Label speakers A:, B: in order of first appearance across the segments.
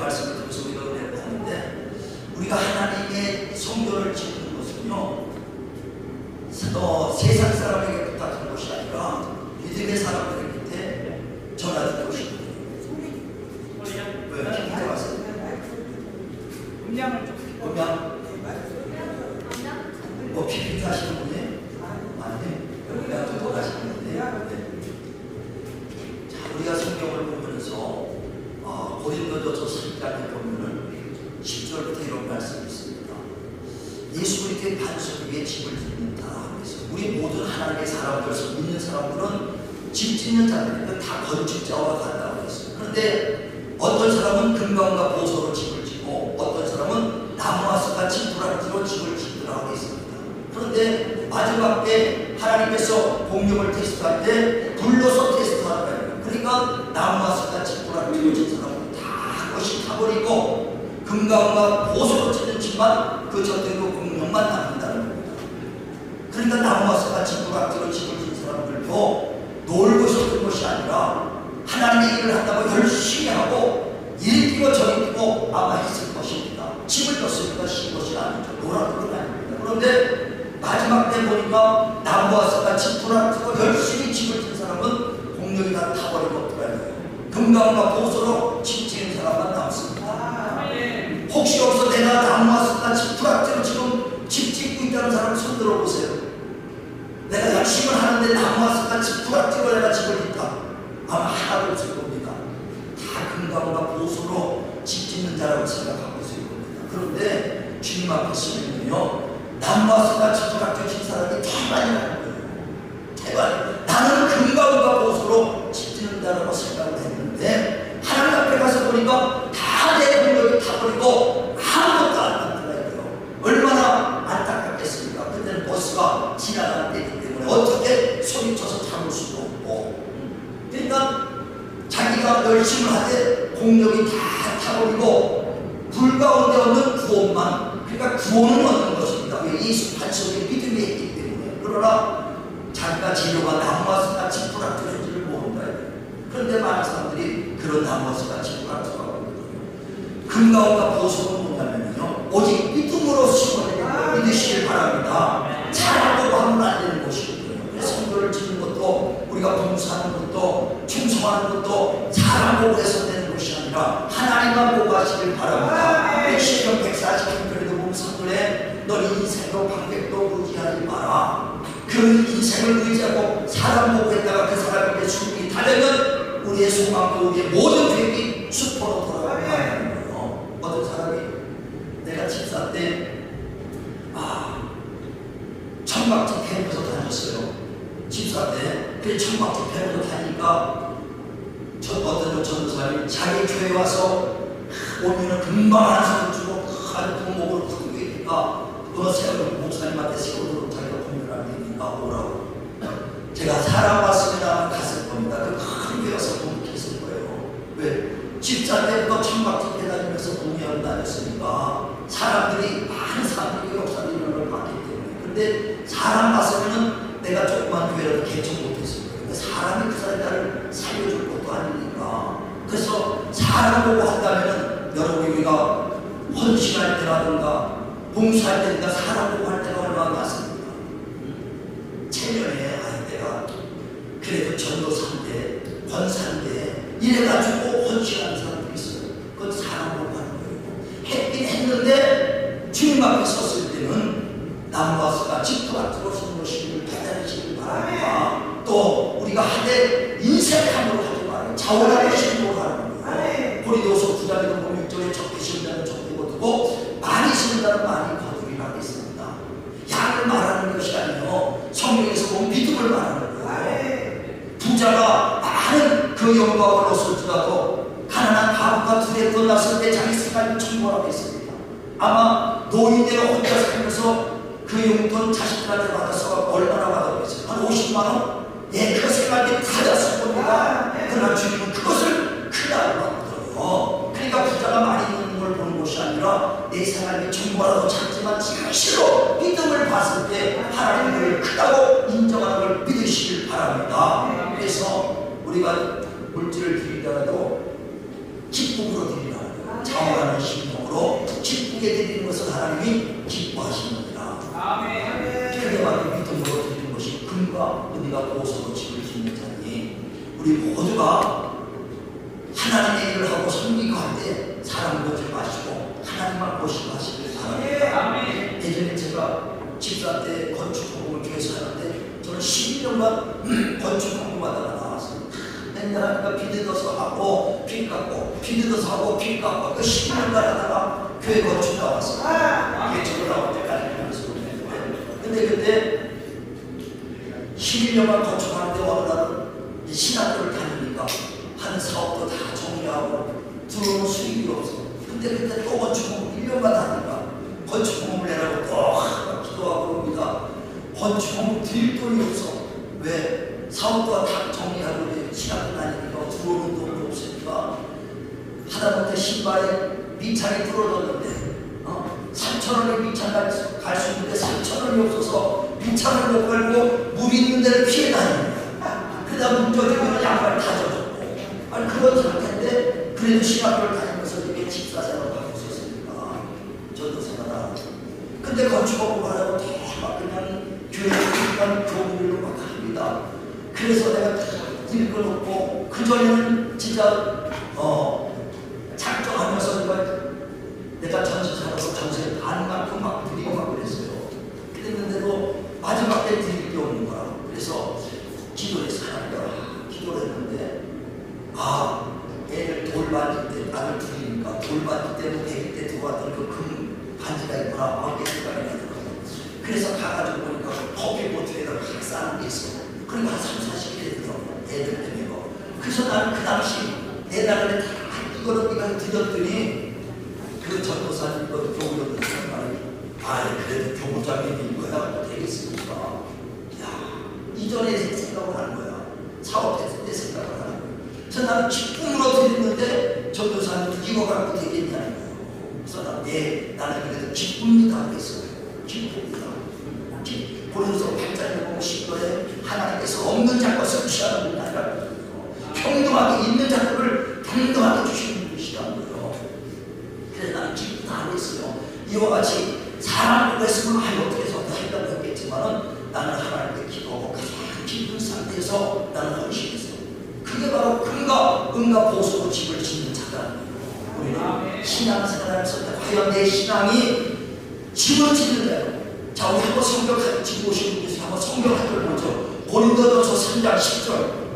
A: 말씀을 통해서 우리가 은혜를 받는데, 우리가 하나님의 성전을 짓는 것은요, 세상 사람에게 부탁한 것이 아니라 믿음의 사람들에게 전하는 것입니다. 왜? 기대 마세요.
B: 음량을 좀.
A: 음량? 뭐 PPT 하시는 분이? 아니, 음량 듣고 가시는 분이? 자, 우리가 성경을 보면서 고린도전서 3장에 보면은 10절부터 이런 말씀이 있습니다. 예수 그리스도의 반석 위에 집을 짓는다. 그래서 우리 모든 하나님의 사람들, 믿는 사람들은 집 짓는 자들은 다 건축자와 같다고 했어요. 그런데 어떤 사람은 금강과 보소로 집을 짓고 어떤 사람은 나무와 쇠같이 불알지로 집을 짓더라고 했습니다. 그런데 마지막 때 하나님께서 공력을 테스트할 때 불로서 테스트하는 거예요. 그러니까 나무와 쇠같이 불알지로 짓는 사람은 다 그것이 타버리고 금강과 보소로 짓는 집만 그 저대로 공력만 남는다는 겁니다. 그러니까 나무와 쇠같이 불알지로 집을 짓는 사람들도 놀고 싶은 것이 아니라 하나님의 일을 한다고 열심히 하고 일 뛰고 저리 뛰고 아마 있을 것입니다. 집을 졌으니까 신 것이 아니죠. 놀아도 그런 게 아닙니다. 그런데 마지막 때 보니까 나무와 쇠같이 불알지로 열심히 집을 짓는 사람은 공력이 다 타버리고 들어가요. 금강과 보소로 집 짓는 사람만 남습니다. 혹시 여기서 내가 나무와 쇠같이 불알지로 지금 집 짓고 있다는 사람 손 들어보세요. 내가 열심히 하는데 나무와 쇠같이 불알지로 내가 집을 짓다. 아마 하나도 없을 겁니다. 다 금강과 보소로 집 짓는 자라고 생각하고 있을 겁니다. 그런데 주님 앞에 서면요, 나무와 쇠같이 불알지로 진 사람이 대만이라는 거예요. 대만. 나는 금강과 보소로 집 짓는 자라고 생각을 했는데 하나님 앞에 가서 보니까 다 내 공력이 타버리고 아무것도 안 만들어요. 얼마나 안타깝겠습니까? 그때는 버스가 지나가는 때이기 때문에 어떻게 소리쳐서 잡을 수도 없고, 그러니까 자기가 열심히 하되 공력이 다 타버리고 불 가운데 없는 구원만, 그러니까 구원은 얻는 것입니다. 왜? 예수 반석에 믿음이 있기 때문에. 그러나 자기가 재료가 나무와 쇠같이 불알지는지를 모른다. 그런데 많은 사람들이 그런 나무와 쇠같이 불알지라고 하거든요. 금강과 보석은 뭐냐면요, 오직 믿음으로 심어내는 믿으시길 바랍니다. 잘하고 하면 안 되는 것이거든요. 그래서 성도를 짓는 것도, 우리가 봉사하는 것도, 충성하는 것도 잘하고 해서 되는 것이 아니라 하나님만 보고 하시길 바랍니다. 시편 140편에도 보면 성도에 너 인생도 방백도 의지하지 마라. 그 인생을 의지하고 사람 보고 했다가 그 사람에게 죽음이 달려면 우리의 소망도 우리의 모든 계획이 수포로 돌아가는 거예요. 어떤 사람이 내가 집사 때 청각지 배우면서 다녔어요. 집사 때. 그 청각지 배우면서 다니니까 어떤 전도사님이 자기 교회 와서 오면은 금방 한 손을 주고 아주 부목으로 부르고 있으니까 어느 세월호 목사님한테 세월호 자기가 공부를 안 되니까 오라고. 제가 사람 왔으면 갔을 겁니다. 그 큰 교회 와서 공부했을 거예요. 왜? 집사 때부터 청각지 다니면서 공부하고 다녔으니까 사람들이, 많은 사람들이 역사를 이런 걸 봤기 때문에. 근데 사람 봤으면은 내가 조그만 교회라도 개척 못했을 거예요. 근데 사람이 그 사람이 나를 살려줄 것도 아니니까. 그래서 사람 보고 한다면은 여러분 우리가 헌신할 때라든가 봉사할 때니까 사람 보고 할 때가 얼마나 많습니다. 체면에 내가 그래도 전도사인데 권사인데 이래가지고 헌신하는 사람들이 있어요. 그건 사람 보고 하는 거예요. 했긴 했는데 주님 앞에 섰을 때는 나무와 쇠같이 불알지로 서는 것을 깨달으시길 바랍니다. 또 우리가 하되 인색함으로 하지 말아요. 자원하게 신고를 하는 거예요. 고린도서 9장에도 보면 6절에 적게 심는 자는 적게 거두고 많이 심는 자는 많이 거두리라고 했습니다. 양을 말하는 것이 아니요, 성경에서 보면 믿음을 말하는 거예요. 부자가 많은 그 영광을 얻을지라도 가난한 바보가 두레 끝났을 때 자기 생활을 청구하고 있습니다. 아마 노인네가 혼자 살면서 그 용돈 자식들한테 받아서 얼마나 받아보겠어요? 한 50만 원? 예, 그 생활이 다 잤을 겁니다. 그러나 주님은 그것을 크다고 하거든요. 그러니까 부자가 많이 있는 걸 보는 것이 아니라 내 생활이 정보라도 작지만 진실로 믿음을 봤을 때 하나님을 크다고 인정하는 걸 믿으시길 바랍니다. 그래서 우리가 물질을 드리더라도 기쁨으로 드리라는 거예요. 은과 보석으로 집을 짓는 자니 우리 모두가 하나님의 일을 하고 섬기고 할 때 사람 보지 마시고 하나님만 보시고 하시길 바랍니다. 예전에 제가 집사 때 건축 공부를 교회에서 하는데 저는 12년간 건축 공부하다가 나왔어요. 맨날 하니까 비뜯어서 하고 피 깎고 비뜯어서 하고 피 깎고 그 12년간 하다가 교회 건축 나왔어요. 이게 저거 나올 때까지 하면서 근데 그때 11년간 건축하는데 어느 날은 신학교를 다니니까 하는 사업도 다 정리하고 들어오는 수익이 없어. 근데 그때 또 건축공부 1년만 하니까 건축공부 내라고 또 기도하고 그럽니다. 건축공부 드릴 돈이 없어. 왜? 사업도 다 정리하고 신학교 다니니까 들어오는 돈도 없으니까 하다못해 신발에 밑창이 부러졌는데 3,000원에 밑창 갈 수 있는데 3,000원이 없어서 밑창을 못 갈고 물 있는 데를 피해 다닙니다. 그러다 문 젖으면 양말 다 젖었고 그런 상태인데 그래도 신학교를 다니면서 이렇게 집사 생활을 하고 있었으니까 저도 생각나. 근데 건축업을 하려고 막 그냥 교회에 교무일로 막 합니다. 그래서 내가 읽어놓고 그전에는 진짜 작정하면서 내가 전세 살아서 전세 반만큼 막 드리고 막 그랬어요. 그랬는데도 마지막 때 드릴 게 없는 거야. 그래서 기도해서 하나님과 기도를 했는데 애를 돌 만질 때 아들 둘이니까 돌 만질 때 애기 때 들어왔던 그 금 반지가 있구나 막 이렇게 생각이 나더라고요. 그래서 가가지고 보니까 커피 보트에다가 쌓는 게 있어. 그러니까 한 30-40개 되더라고요. 애들 때문에. 그래서 나는 그 당시 내 나름에 다 이거를 네가 드렸더니 그 전도사님 그 교무장님 말이 그래도 교무장님이 이거야 되겠습니까? 야 이전에 생각을 하는 거야. 사업했을 때 생각을 하는 거야. 그래서 나는 기쁨으로 드렸는데 전도사님도 이거 갖고 되겠냐는 거예요. 그래서 나는 그래도 기쁩니다 그랬어요. 기쁩니다. 고린도서 8장에 보면 10절에 하나님께서 없는 작것을 취하는 분이 아니라 평등하게 있는 작업을 평등하게 주시는 분이시라는 거예요. 그래서 나는 기쁨 다 하고 있어요. 이와 같이 사람을 했으면 어떻게 해서 한다고 했겠지만은 나는 하나님께 기도하고 가장 기쁜 상태에서 나는 헌신했어요. 그게 바로 금과 은과 보석으로 집을 짓는 자라는 거예요. 우리는 신앙생활하면서 과연 내 신앙이 집을 짓는다요. 자, 우리 한번 성경 지금 오신 분께서 한번 성경 한 절 보죠. 고린도전서 3장 10절.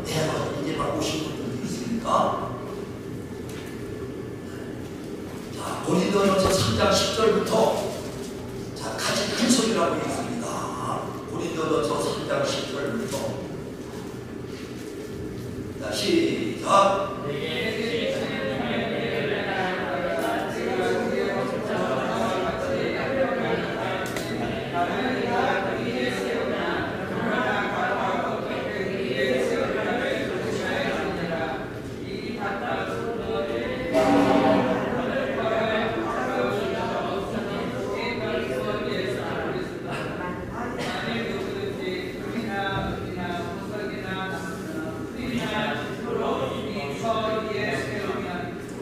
A: 내가 이제 막 오신 분들도 있으니까. 자, 고린도전서 3장 10절부터 자, 같이 큰 소리로 하고 있습니다. 고린도전서 3장 10절부터. 자, 시작.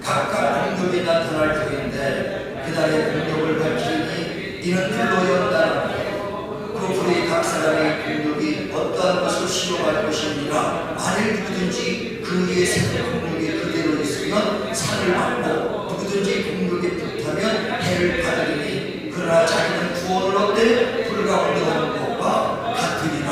A: 각각 공급이 나타날 터인데 그날의 공급을 밝히니 이는 불로 연단하고 그 불이 각 사람의 공급이 어떠한 것을 시험할 것이니라. 만일 누구든지 그 위에 새는 공급이 그대로 있으면 상을 받고 누구든지 공급에 불타면 해를 받으리니 그러나 자기는 구원을 얻되 불 가운데 없는 것과 같으리라.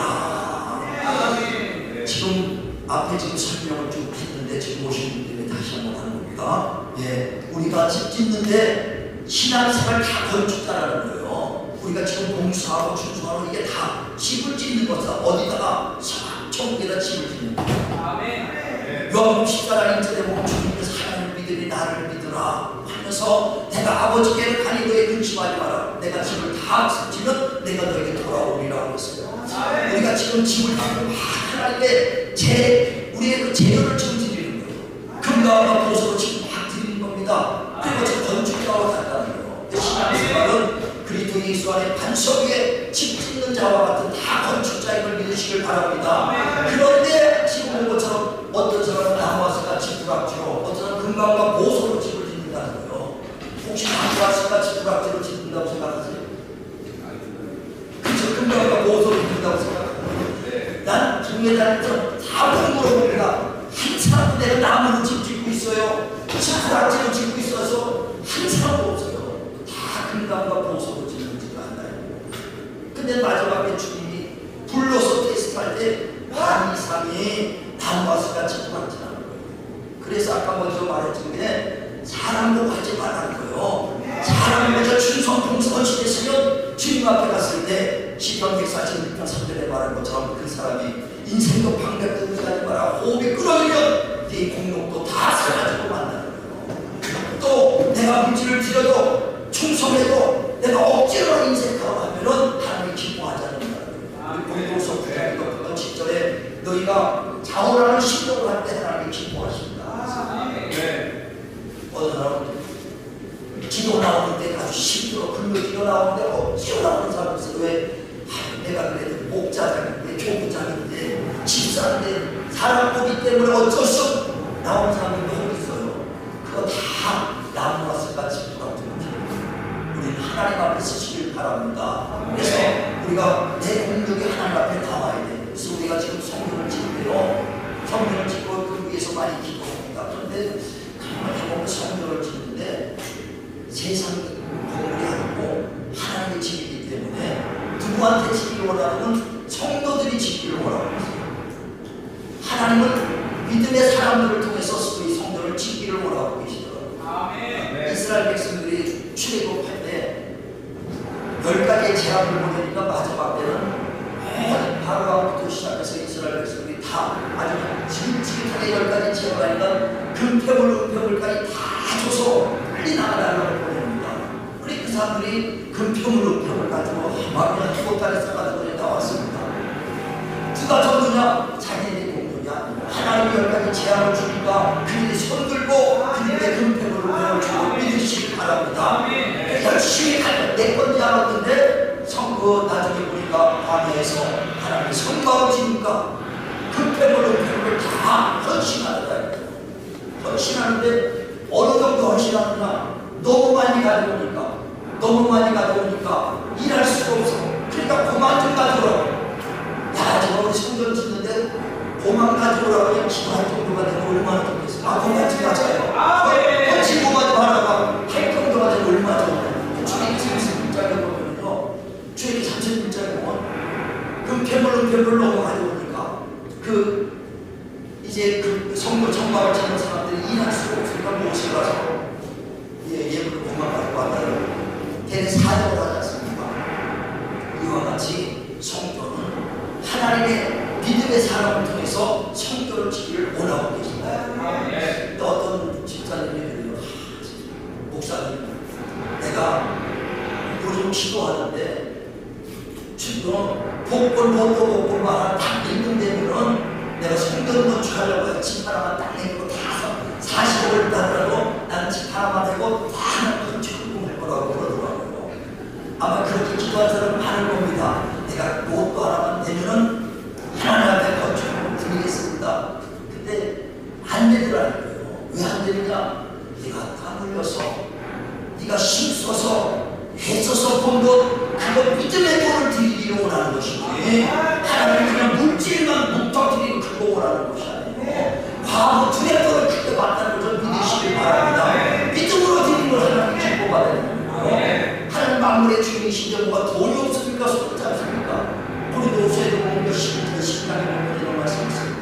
A: 지금 앞에 지금 설명을 쭉 했는데 지금 오신 분들이 다시 한번 하는 겁니다. 예, 우리가 집 짓는데 신앙생활 다 건축자라는 거예요. 우리가 지금 봉사하고 준수하고 이게 다 집을 짓는 거다. 어디다가 천국에다 집을 짓는 거예요. 요한복음 14장 1절에 보면 주님께서 하나님을 믿으니 나를 믿으라 하면서 내가 아버지께로 가니 너희 근심하지 마라. 내가 집을 다 짓지면 내가 너에게 돌아오리라고 했어요. 우리가 지금 집을 짓고 하나님의 우리의 그 재료를 지금 드리는 거예요. 금과 보석으로 지금 막 드리는 겁니다. 그리고 지금 건축자와 같다는 거예요. 신앙생활은 그리스도 예수 안에 반석 위에 집 짓는 자와 같은 다 건축자임을 믿으시길 바랍니다. 그런데 지금 본 것처럼 어떤 사람은 나무와서 같이 부각지로, 어떤 사람은 금강과 보석으로 집을 짓는다는 거예요. 혹시 나무와서 같이 부각지로 짓는다고 생각하세요? 그렇죠. 금강과 보석으로 짓는다고 생각하세요. 난 교회 다니면서 다 물어봅니다. 한 사람도 내가 나무로 집 짓고 있어요. 식구락지로 짓고 있어서 한 사람도 없어요. 다 금강과 보석으로 짓는 지가 하나요. 근데 마지막에 주님이 불러서 테스트할 때 반 이상이 나무와서 같이 도망치는 거예요. 그래서 아까 먼저 말했지만 사람도 하지 말라는 거예요. 사람이 먼저 충성 봉사가 지냈으면 주님 앞에 갔을 때 시편 146편 3절에 말한 것처럼 그 사람이 인생도 방백도 무지하지 마라. 호흡이 끊어지면 네 공력도 다 사라지고 만나는 거예요. 또 내가 물질을 드려도 충성해도 내가 억지로 인생하고 하면은 하나님이 기뻐하지 않는다. 우리 본도서 9장 7절에 너희가 자원하는 신경을 할 때 하나님이 기뻐하십니다. 어느 사람은 기도 나오는 때 아주 힘들어 근무 기도 나오는데 억지로 나오는 사람이 있어요. 왜? 내가 그래도 목자장인데 교부장인데 집사인데 사람 보기 때문에 어쩔 수 없어 나오는 사람이 너무 있어요. 그거 다 나무와 쇠같이 돌아옵니다. 우리는 하나님 앞에 서시길 바랍니다. 그래서 우리가 내 공력이 하나님 앞에 나와야 돼. 그래서 우리가 지금 성경을 짓고요. 성경을 짓고 그 위해서 많이 기도합니다. 그런데 가만히 보면 성경을 짓는데 세상 건물이 아니고 하나님의 집이기 때문에 누구한테 짓기를 원하는 성도들이 짓기를 원하고 있어요. 하나님은 믿음의 사람들을 통해서 이 성도를 짓기를 원하고 계시더라고요. 이스라엘 백성들이 출애굽할 때 10가지의 제약을 보내니까 마지막 때는 바로부터 시작해서 이스라엘 백성들이 다 아주 지긋지긋하게 10가지 제약을 하니까 금패물, 은패물까지 다 줘서 빨리 나가달라고 보냅니다. 우리 그 사람들이 금패물, 은패물 가지고 막그냥 기도단에서 가지고 나왔습니다. 누가 줬느냐? 자기네들이 공부냐? 하나님이 10가지 제약을 주니까 그들이 손들고 그들의 금패물을 보여주고 믿으시기 바랍니다. 열심히 내 건지 알았는데 나중에 보니까 밤에서 하나님이 성과를 지니까 금패물을 다 헌신하더라. 헌신하는데 어느 정도 헌신하느냐? 너무 많이 가져오니까 일할 수가 없어. 그러니까 고만 좀 가져오라고. 야, 제가 우리 성전 짓는데 고만 가져오라고 그냥 기도할 정도가 되면 얼마나 좋겠어. 고만 좀 가져와요. 헌신 고만 말하고 할 정도가 되면 얼마나 좋겠어. 주님이 30분짜리 보면요, 주님이 30분짜리 보면 금패물 너무 가져오니까 이제 그 성물 정박을 찾는 사람들이 일할 수가 없으니까 모시고 가서 예물을 고만 가지고 왔다는 대대 사정을 하지 않습니까? 이와 같이 성도는 하나님의 믿음의 사람을 통해서 성도를 지키기를 원하고 계신다. 또 어떤 집사님이 그래요. 목사님, 내가 요즘 기도하는데 지금 복권 로또 복권만 하나 딱 읽는다면은 내가 성전 건축하려고 해서 집 하나만 딱 내고 다 40억을 따더라도 나는 집 하나만 내고 다 건축을 할 거라고 그러더라고요. 아마 그렇게 기도한 사람은 많을 겁니다. 내가 로또 하나만 내면은 하나님 앞에 건축을 드리겠습니다. 근데 안 되더라는 거예요. 왜 안 되느냐? 네가 땀 흘려서 네가 힘써서 애써서 본 것, 그거 믿음의 돈을 드리기를 원하는 것이지 하나님은 그냥 물질만 묵터뜨리고 그거 원하는 것이 아니에요. 과거 두레돈을 크게 받다는 것을 믿으시길 바랍니다. 믿음으로 드리는 걸 하나님 기뻐받아야 거예요. 하나님 만물의 주인이신 뭐가 돈이 없습니까? 소득지 않습니까? 우리도 옷에도 보면 몇십을 십장에 보면 이런 말씀 있습니다.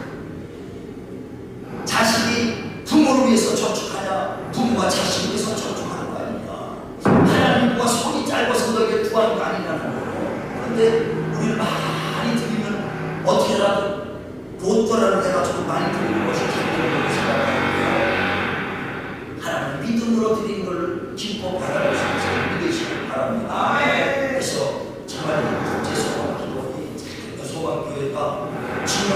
A: 자식이 부모를 위해서 저축하냐? 부모가 자식을 위해서 저축하는 거 아니냐? 하나님과 손이 짧아서 너에게 구하는 거 아니라는 거예요. 그런데 우리는 많이 드리면 어떻게라도 로또라는 해가지고 많이 드리는 것이 기쁨으로 생각하는데요. 하나님 믿음으로 드리는 걸 기뻐 받아볼 수 있어서 믿으시길 바랍니다. 그래서 정말 소방교회가 지금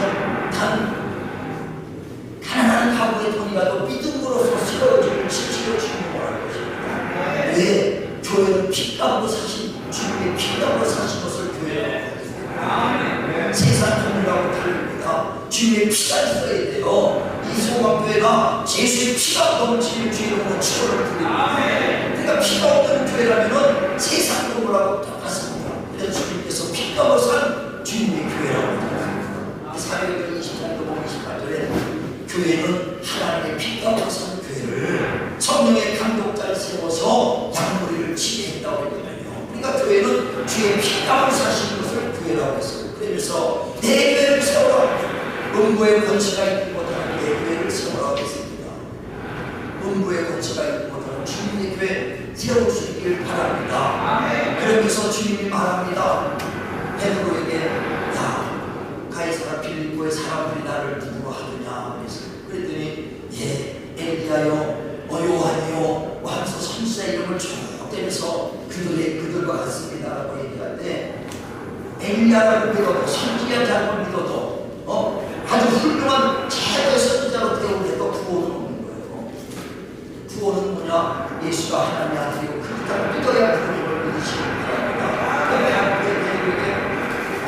A: 가난한 가구의 돈이라도 믿음으로서 세워지는 지치려 주님을 것입니다. 왜? 교회는 피 값으로 사신 주님의 피 값으로 사신 것을 교회라고 합니다. 세상 돈이라고 다릅니다. 주님의 피가 있어야 돼요. 이 소방교회가 예수의 피가 넘치는 주님으로 치료를 드립니다. 그러니까 피가 없는 교회라면 세상 돈이라고 똑같습니다. 그래서 주님께서 피 값으로 산 주님의 교회라고 합니다. 사도행전 24도 보면 28절에 교회는 하나님의 피가 산 교회를 성령의 감독자를 세워서 양무리를 지배했다고 했거든요. 그러니까 교회는 주의 피가 사신 것을 교회라고 했어요. 그러면서 내 교회를 세워라. 음부의 권세가 있는 것처럼 내 교회를 세워라고 했습니다. 음부의 권세가 있는 것처럼 주님의 교회 세워주시길 바랍니다. 그러면서 주님이 말합니다. 베드로에게 야 가이사라 빌립보의 사람들이 나를 누구로 하느냐 그랬더니 예 엘리야요 요한이요 하면서 선지자 이름을 쭉 대면서 그들과 같습니다 라고 얘기할 때 엘리야를 믿어도 선지자 자를 믿어도 아주 훌륭한 최고의 선지자로 대우해도 구원은 없는 거예요. 구원은 뭐냐? 예수가 하나님의 아들이고 그렇다고 믿어야 구원을 믿으시는 거랍니다.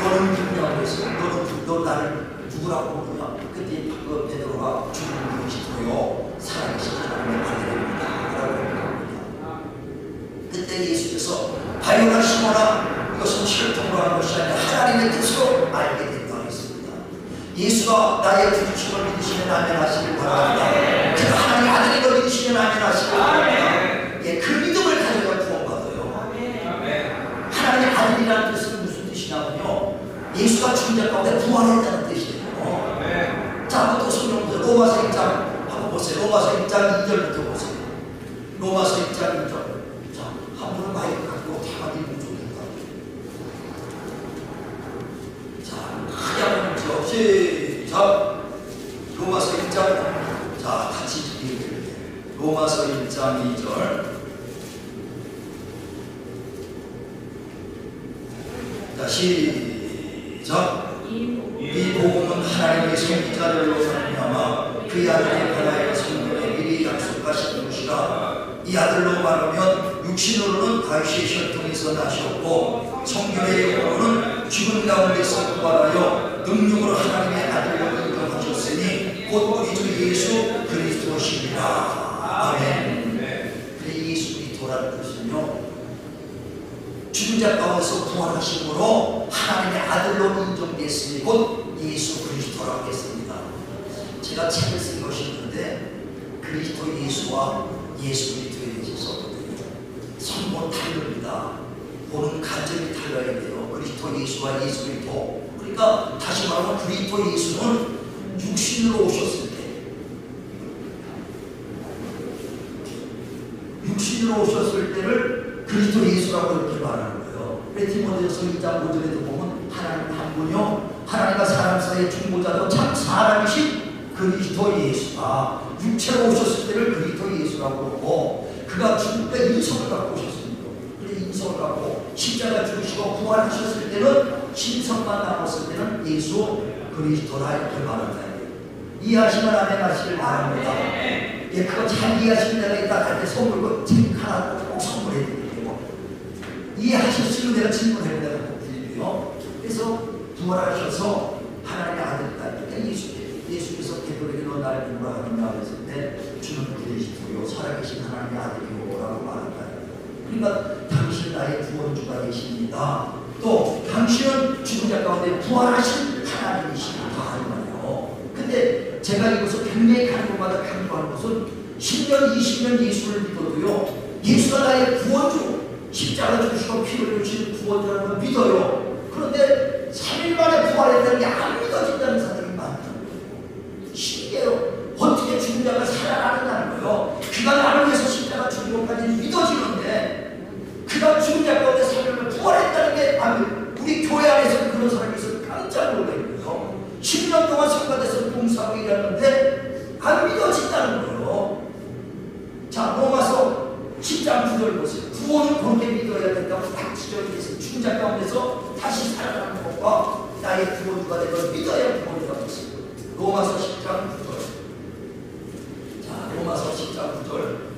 A: 너는 누구냐고 했어요. 너 나를 누구라고 부르냐? 그때 그 베드로가 주님 그리스도요 살아계신 하나님의 아들입니다 라고 얘기합니다. 그때 예수께서 바요나 시몬아 이것은 혈통으로 하는 것이 아니라 하나님의 뜻으로 알게 된다고 했습니다. 예수가 나의 구주심을 믿으시면 아멘하시길 바랍니다. 제가 하나님의 아들인 걸 믿으시면 아멘하시길 바랍니다. 예, 그 믿음을 가져야 구원받아요. 하나님의 아들이라는 뜻은 무슨 뜻이냐면요 예수가 죽은 자 가운데 부활했다는 뜻이에요. 자, 또 성경부터 로마서 1장 한번 보세요. 로마서 1장 2절부터 보세요. 로마서 1장 2절. 자, 한 분은 마이크 갖고 대화기 부족했다. 자, 크게 한번 보죠. 시작. 로마서 1장. 자, 같이 읽을게요. 로마서 1장 2절. 자, 시작. 이 복음은 하나님의 선지자들로 말미암아 그의 아들의 변화의 성경에 미리 약속하신 것이라. 이 아들로 말하면 육신으로는 다윗의 혈통에서 나셨고 성경의 영으로는 죽은 가운데서 부활하여 능력으로 하나님의 아들로 인정하셨으니 곧 우리 주 예수 그리스도시니라. 아멘. 그래 예수 그리스도라는 것은요 죽은 자 가운데서 부활하심으로 하나님의 아들로 인정됐으니 곧 예수 그리스도라고 했습니다. 제가 책을 쓴 것이 있는데 그리스도 예수와 예수 그리스도에 대해서 선본 다릅니다. 보는 관점이 달라야 돼요. 그리스도 예수와 예수 그리스도. 그러니까 다시 말하면 그리스도 예수는 육신으로 오셨을 때 육신으로 오셨을 때를 그리스도 예수라고 이렇게 말하는 거예요. 디모데후서 2장 5절에도 보면 하나님 한 분이요 하나님과 사람 사이의 중보자도 참 사람이신 그리스도 예수가 육체로 오셨을 때를 그리스도 예수라고 그러고 그가 죽을 때 인성을 갖고 오셨습니다. 그런데 인성을 갖고 십자가 죽으시고 부활하셨을 때는 신성만 남았을 때는 예수 그리스도라 이렇게 말한다. 이해하시면 아멘 하시길 바랍니다. 예, 그거 잘 이해하시면 내가 이따 갈 때 선물 책 하나 꼭 선물해 드릴게요. 이해하셨으면 내가 질문해 내가 꼭 드릴게요. 그래서 부활하셔서 하나님의 아들이다. 그러니까 예수께서 베드로에게 너 나를 누구라 하느냐 했을 때 주는 그리스도요 살아계신 하나님의 아들이요 라고 말한다. 그러니까 당신 나의 구원주가 되십니다. 또 당신은 죽은 자 가운데 부활하신 하나님이십니다 하는 말이에요. 근데 제가 이것을 굉장히 가는 곳마다 강조하는 것은 10년 20년 예수를 믿어도요 예수가 나의 구원주 십자가 죽으시고 피를 흘리신 구원주라는 걸 믿어요. 그런데 3일 만에 부활했다는 게 안 믿어진다는 사람이 많다는 거예요. 신기해요. 어떻게 죽은 자가 살아나느냐는 거예요. 그가 나를 위해서 십자가 죽은 것까지는 믿어지는데 그가 죽은 자 가운데 3일 만에 부활했다는 게 우리 교회 안에서 그런 사람이 있어서 깜짝 놀라요. 10년 동안 성가대에서 봉사하고 일하는데 안 믿어진다는 거예요. 자, 로마서 10장 9절 보세요. 구원은 그렇게 믿어야 된다고 딱 지적이 있어요. 죽은 자 가운데서 다시 살아나는 것과 나의 구원주가 된 걸 믿어야 구원이라고 했어요. 로마서 10장 9절. 자, 로마서 10장 9절.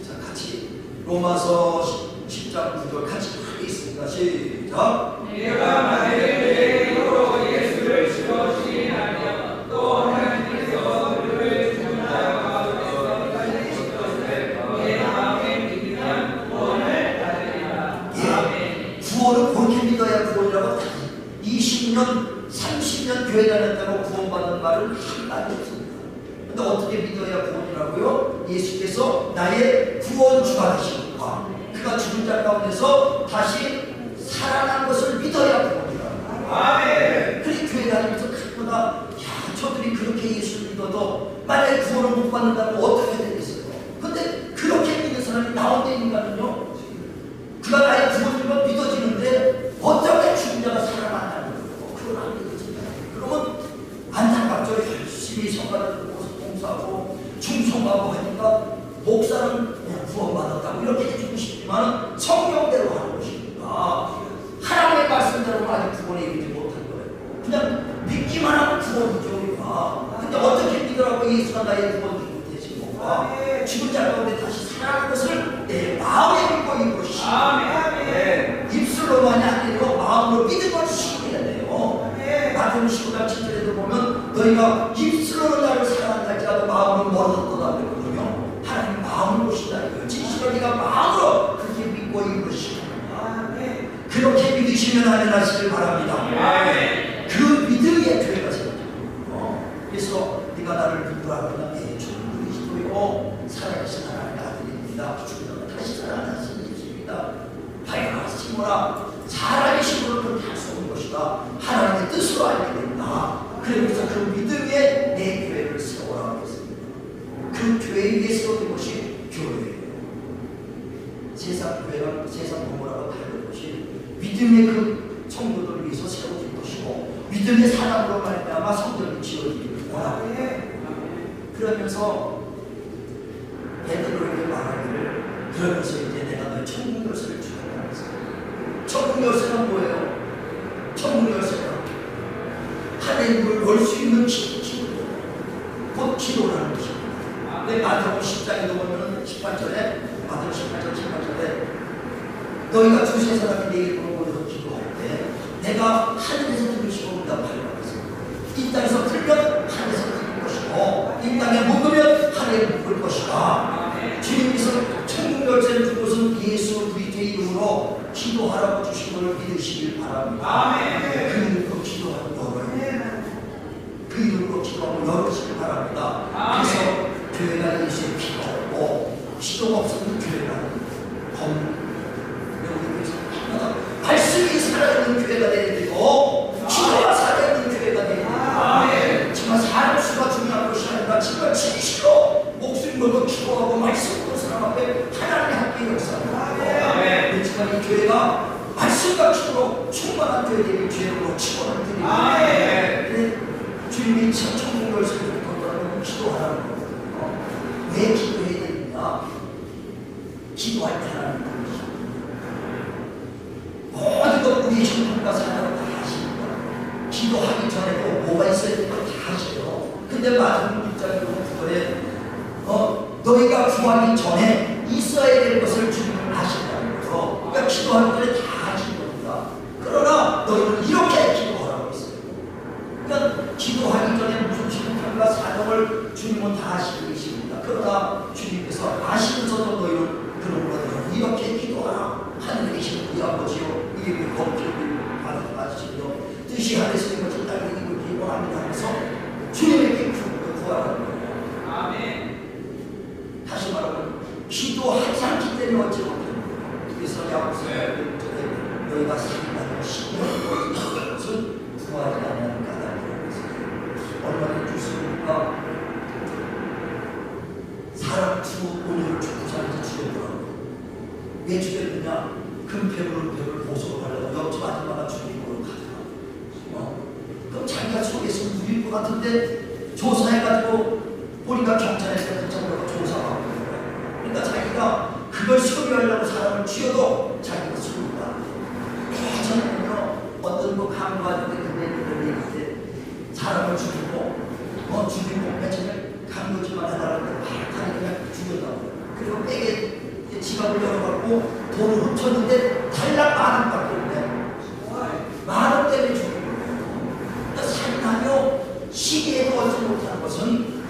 A: 자, 같이 로마서 10장 9절 같이 크게 있습니다. 시작.
C: 내가 만일 내 힘으로 예수를 죽으시나며 또 하나님께서 그를 죽은 자 가운데서 살리신 것을 내 마음에 믿으면 구원을 받으리라. 아멘.
A: 구원은 그렇게 믿어야 구원이라고 20년 어떻게 믿어야 구원이라고요? 예수께서 나의 구원주가 되시니까 그가 죽은 자 가운데서 다시 살아난 것을 믿어야 구원이라고.
C: 아멘.
A: 그리 교회 다니면서 가끔마다 야 저들이 그렇게 예수를 믿어도 만약에 구원을 못 받는다면 어떻게 되겠어요? 근데 그렇게 믿는 사람이 나온다니까요. 그가 나의 구원을 믿어지는데 어떻게 죽은 자가 살아난다는 거예요? 그건 안 믿어진다. 그러면 안타깝죠. 열심히 성가를 봉사하고 충성하고 하니까 목사는 구원받았다고 이렇게 해주고 싶지만 성경대로 하는 것이니까 하나님의 말씀대로 아직 구원에 이르지 못한 거예요. 그냥 믿기만 하면 구원이죠. 우리가. 근데 어떻게 믿으라고 예수가 나의 구원이 되신 건가? 죽은 자 가운데 다시 살아난 것을 내 마음에 믿고 이것이 입술로만이 아니고 마음으로 믿은 것이 시인해야 돼요. 마태복음 15장 7절에도 보면 너희가 입술로는 나를 사랑할지라도 마음으로 멀어졌도다 그러거든요. 하나님 마음을 보신다 이거예요. 진실로 네가 마음으로 그렇게 믿고 이것이 그렇게 믿으시면 아멘하시길 바랍니다. 그 믿음의 교회가 생겨요. 그래서 네가 나를 누구라 하면 내 주 그리스도요 살아계신 하나님의 아들입니다. 죽으면 다시 살아나신 예수입니다. 하여나 시모라 사람의 힘으로 그렇게 할 수 없는 것이다. 하나님의 뜻으로 알게 된다. 그래서 그 믿음에 내 교회를 세워라고 했습니다. 그 교회에 위해 세워진 것이 교회예요. 세상 교회랑 세상 공부라고 다른 것이 믿음의 그 성도들을 위해서 세워진 것이고 믿음의 사랑으로 말미암아 성전이 지어지는 거라. 그러면서 베드로에게 말하기를 그러면서 이제 내가 너의 천국 열쇠를 주겠다 했어요. 천국 열쇠는 뭐예요? 천국 열쇠는 하나님의 문을 열 수 있는 기도, 곧 기도라는 것입니다. 내 마태복음 10장에도 보면 18절에 마태복음 18절 18절에 너희가 두세 사람이 내 이름으로 모여서 기도할 때 내가 하늘에서 들으시고 응답하리라고 했습니다. 이 땅에서 들면 하늘에서 들을 것이고 이 땅에 묵으면 하늘에 묵을 것이다. 주님께서 천국 열쇠를 준 것은 예수 그리스도의 이름으로 기도하라고 주신 것을 믿으시길 바랍니다. 그 이름으로 기도하는 열어요. 그 이름으로 기도하고 열으시길 바랍니다. 그래서 교회가 예수의 피가 없고 기도가 없으면 교회가 없는 말씀이 살아있는 교회가 되어야 되고 기도가 살아있는 교회가 되어야 되고 정말 사람 수가 중요한 것이 아니라 정말 진실로 목숨 걸고 기도하고 말씀으로 사람 앞에 하나님의 함께 역사하고 그렇지만 이 교회가 말씀과 기도로 충만한 교회 되길 주님으로 축원을 드립니다. 주님이 천국 열쇠를 건드라고 기도하라는 거거든요. 왜 기도해야 되느냐? 기도할 때 하나님 부르시고 모든 것 우리의 형편과 사랑을 다 하십니다. 기도하기 전에도 뭐가 있어야 될 거 다 하셔요. 근데 마지막 6장에 보면 너희가 구하기 전에 있어야 될 것을 주님은 아신다는 거죠. 그러니까 기도하기 전에 다 하신 겁니다. 그러나 너희는 이렇게 기도하라고 했어요. 그러니까 기도하기 전에 무슨 형편과 사정을 주님은 다 아시고 계십니다. 그러나 주님께서 아시면서도 너희는 그런 거는 이렇게 기도하라. 하늘에 계신 우리 아버지요 이름이 거룩히 받으시며 뜻이 하늘에서 이루어진 것을 땅에 이루어지기 원합니다 하면서 주님에게 구하라는 거예요.
C: 아멘.
A: 다시 말하면 기도하지 않기 때문에 어찌 못합니다. 그래서 야고보서 너희가 생각하는 신령한 것은 구하지 않는 까닭이라고 했어요. 얼마나 좋습니까? 사람 주 오늘 주구장에서 죽였더라고요. 왜 죽였느냐? 금패물을 보석을 하려고 옆집 아줌마가 죽이고 가더라고요. 그럼 자기가 속에서 누릴 것 같은데 조사해가지고 보니까 경찰에서 붙잡으려고 조사하고 있어요. 그러니까 자기가 그걸 소유하려고 사람을 쥐어도 자기가 소유가 안 돼요. 예전에는요 어떤 거 강도하는데 그런 얘기인데 사람을 죽이고 맨처음에 강도질만 해달라는데 바락하니 그냥 죽였다고. 그리고 백에 지갑을 열어갖고 돈을 훔쳤는데 탈락 10,000원밖에 없네. 10,000원 때문에 죽은 거예요. 그러니까 살인하며 시기에도 얻지 못하는 것은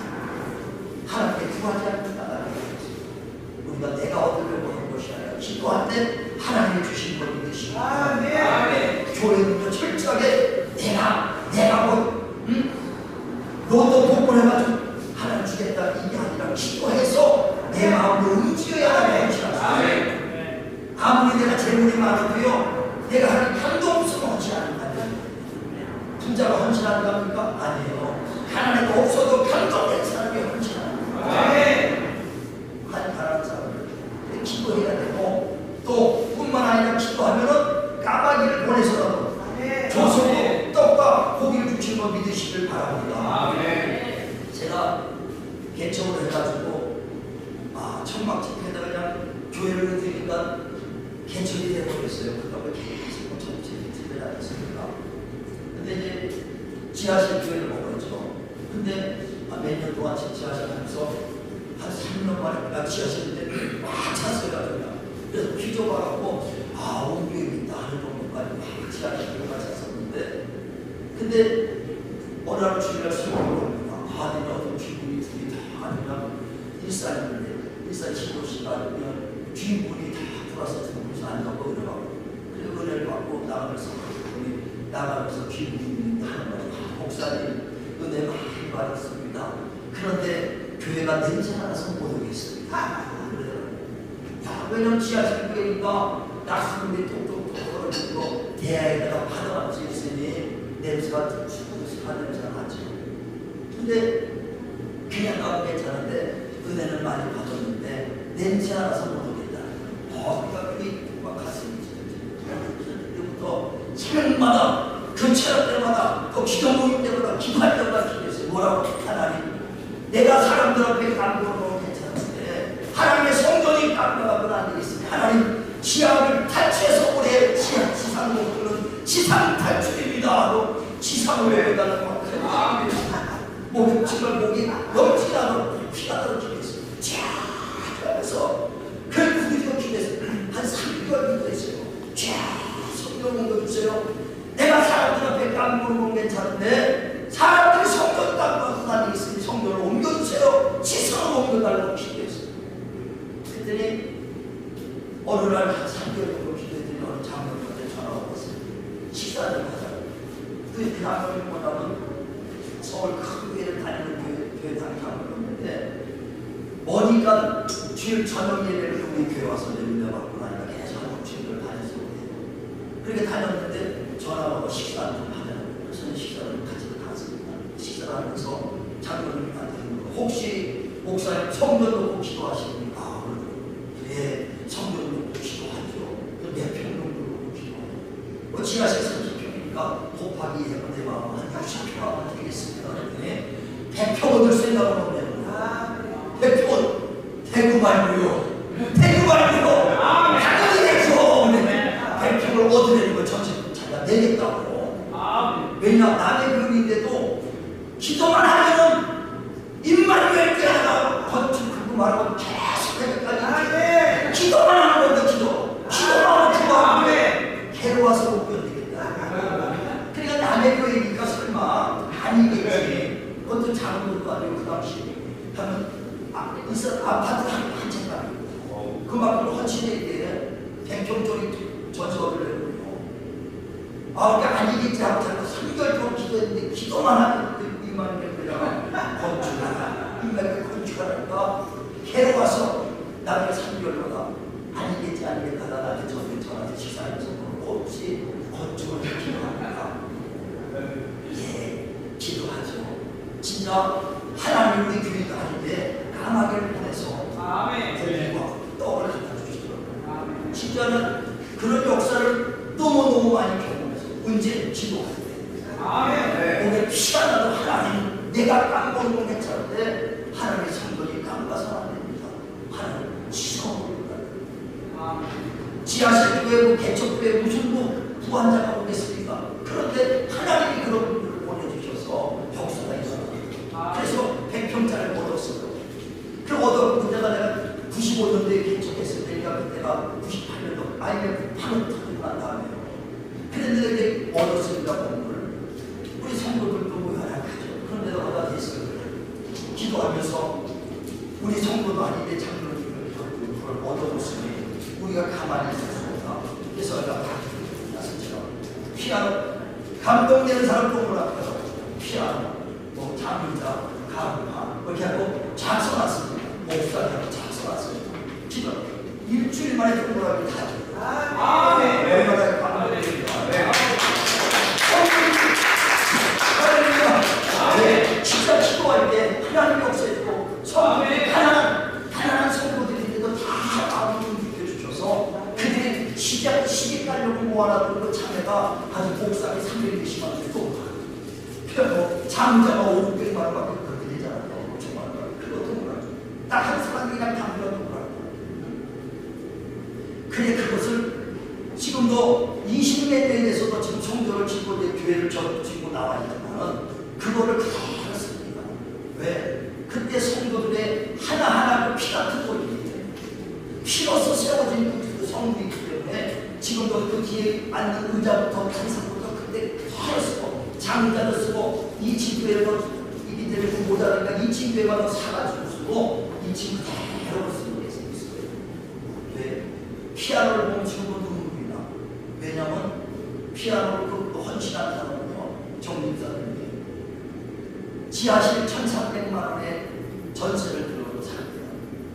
A: 하나님께 구하지 않는다. 우리가 내가 얻으려고 하는 것이 아니라 기도할 때 하나님이 주신 걸 믿으시고 교회는요 철저하게 내가 뭐 로또 복권해가지고 하나님 주겠다 개척을 해가지고 천막 집회에다가 그냥 교회를 드리니까 개척이 되어버렸어요. 그러니까 계속 전체 집회를 안 했습니다. 근데 이제 지하실 교회를 먹었죠. 근데 몇 년 동안 지하실 하면서 한 3년 만에 지하실인데 막 찼어요. 그래서 기도하고 옮겨야겠다 하는 정도까지 막 지하실 교회가 찼었는데, 근데 어느 날 주일날 설교를 합니다. 내가 어떤 뒷문이 둘이 다 아니라 일산 신도시가 아니면 뒷문이 다 돌아서 들어오면서 앉아서 그래가지고 그리고 은혜를 받고 나가면서 뒷문이 하는 거예요. 목사님 은혜가 많이 받았습니다. 그런데 교회가 냄새가 나서 못 오겠습니다. 왜냐면 지하실 교회니까 낙수분이 톡톡톡 떨어지고 대야에다가 파도가 있으니 냄새가 수고스한 냄새가 나죠. 근데 그냥 가면 괜찮은데 은혜는 많이 받았는데 냄새 나서 못 오겠다. 그러니까 그게 막 가슴이 찢어져요. 그때부터 새벽마다 그 체력 때마다 그 기도 모임 때마다 기도할 때마다 기도했어요. 뭐라고? 하나님, 내가 사람들 앞에 감동으로 괜찮은데 하나님의 성전이 감동하면 안 되겠습니다. 하나님, 지하를 탈취해서 올해 지상 목표는 지상 탈출입니다 하고 지상을 외워달라고 합니다. 목욕지를 목이 넘치나도 피가 떨어지게 했어요. 쫙 하면서 그 구기도 기도했어요. 한 3개월 기도했어요. 쫙 성경 옮겨주세요. 내가 사람들 앞에 깜부는 건 괜찮은데 사람들이 성전 깜부하고 다니겠으니 성전을 옮겨주세요. 지상을 옮겨달라고 기도했어요. 그랬더니 어느 날 한 3개월 정도 기도했더니 어느 장로님한테 전화가 왔어요. 식사를 하자고. 그 장로님 뭐냐면 서울 큰 교회를 다니는 교회당 장로였는데 머니까 주일 저녁 예배를 우리 교회 와서 은혜 받고 나니까 계속 한국 주일을 다녔어요. 그렇게 다녔는데 전화가 와서 식사를 좀 하자고. 그래서 식사를 같이 갔습니다. 식사를 하면서 장로님한테 혹시 목사님 성전 놓고 기도하십니까? 예, 성전 놓고 기도하죠. 몇 평 정도 놓고 기도하죠. 지하실 30평이니까 곱하기 해보면 내 마음은 한 60평 되겠습니다. 100평 얻을 생각은 없네요. 100평 대구 말고요. 대구 말고요. 당연히 되죠. 100평을 얻으려는 걸 전체 자기가 내겠다고. 왜냐, 남의 교인인데도 기도만 하면은 입만 열게 하나 건축하고 말하고 계속 하기까지 기도만 하는 건데 기도만 하면 괴로워서 못 견디겠다. 그러니까 남의 교회니까 설마 아니겠지. 그것도 장로도 아니고 그 당시 하면 아파트 한 채 땅이고 그만큼 헌신에 100평 쪽이 전설을 내고요. 그러니까 아니겠지 하고 자꾸 3개월 동안 기도했는데 기도만 하면 이만 열게다가 건축하라. 이만 건축하라니까 괴로워서 나중에 3개월마다 아니겠지 하다 나한테 전화해서 식사하면서 혹시 건축을 기도합니까? 예, 기도하죠. 진짜 하나님 우리 교회가 하는데 까마귀를 보내서 고기와 떡을 갖다 주시더라고요. 진짜는 그런 역사를 너무너무 많이 경험해서 언제 기도할 때 오늘 피가 나도 하나님 내가 깜보는 건 괜찮은데 하나님의 성전이 깜가서 안 됩니다. 하나님 지성으로 지하실 교회 개척교회 무슨 부한자가 오겠습니까? 그런데 하나님이 그런 분들을 보내주셔서 역사가 있어요. 그래서 100평짜리를 얻었어요. 그 얻었고 내가 95년도에 개척했을 때니까 그때가 98년도 IMF 파는 터지고 난 다음에요. 그런데 이제 얻었습니다. 공부를 우리 성도들도 모여나가죠. 그런데도 하다 됐어요. 기도하면서 우리 성도도 아닌데 장로님을 그걸 얻어줬으니 우리가 가만히 있을 수 없다. 그래서 내가 나서처럼 피아노 감동되는 사람 공부를 앞에서 피아노 뭐 장문자 가음파 이렇게 하고 작성했습니다. 목사님하고 작성했습니다. 기도 일주일 만에 공부를 다 얼마나 감동됩니다. 진짜 기도할 때 하나님 역사했고 가난한 성도들인데도 다 마음을 느껴주셔서 그들이 시집 가려고 모아놨던 그 자매가 아주 목상이 320만 원에 또 장자가 500만 원밖에 그렇게 되잖아요. 5천만 원 그것도 그냥 담벼락으로 갈 거야. 그래 그것을 지금도 20몇 년에서도 지금 성도를 짓고 교회를 짓고 나와 있지만 그거를 그대로 씁니다. 왜? 그때 성도들의 하나하나 그 피 같은 것이 피로서 세워진 그 성도이기 때문에 지금도 그 뒤에 앉는 의자부터 단상부터 그때 그대로 쓰고 장자를 쓰고 이 친구에도 이기 때문에 그 모자라니까 이 친구에 가서 사가지고 쓰고 이 친구 그대로 쓰는 게 있어요. 왜? 피아노를 보면 지금도 눈물이 나. 왜냐면 피아노를 그 헌신한 사람은요 정림사님이 지하실 1,300만 원에 전세를 들어오고 살았대요.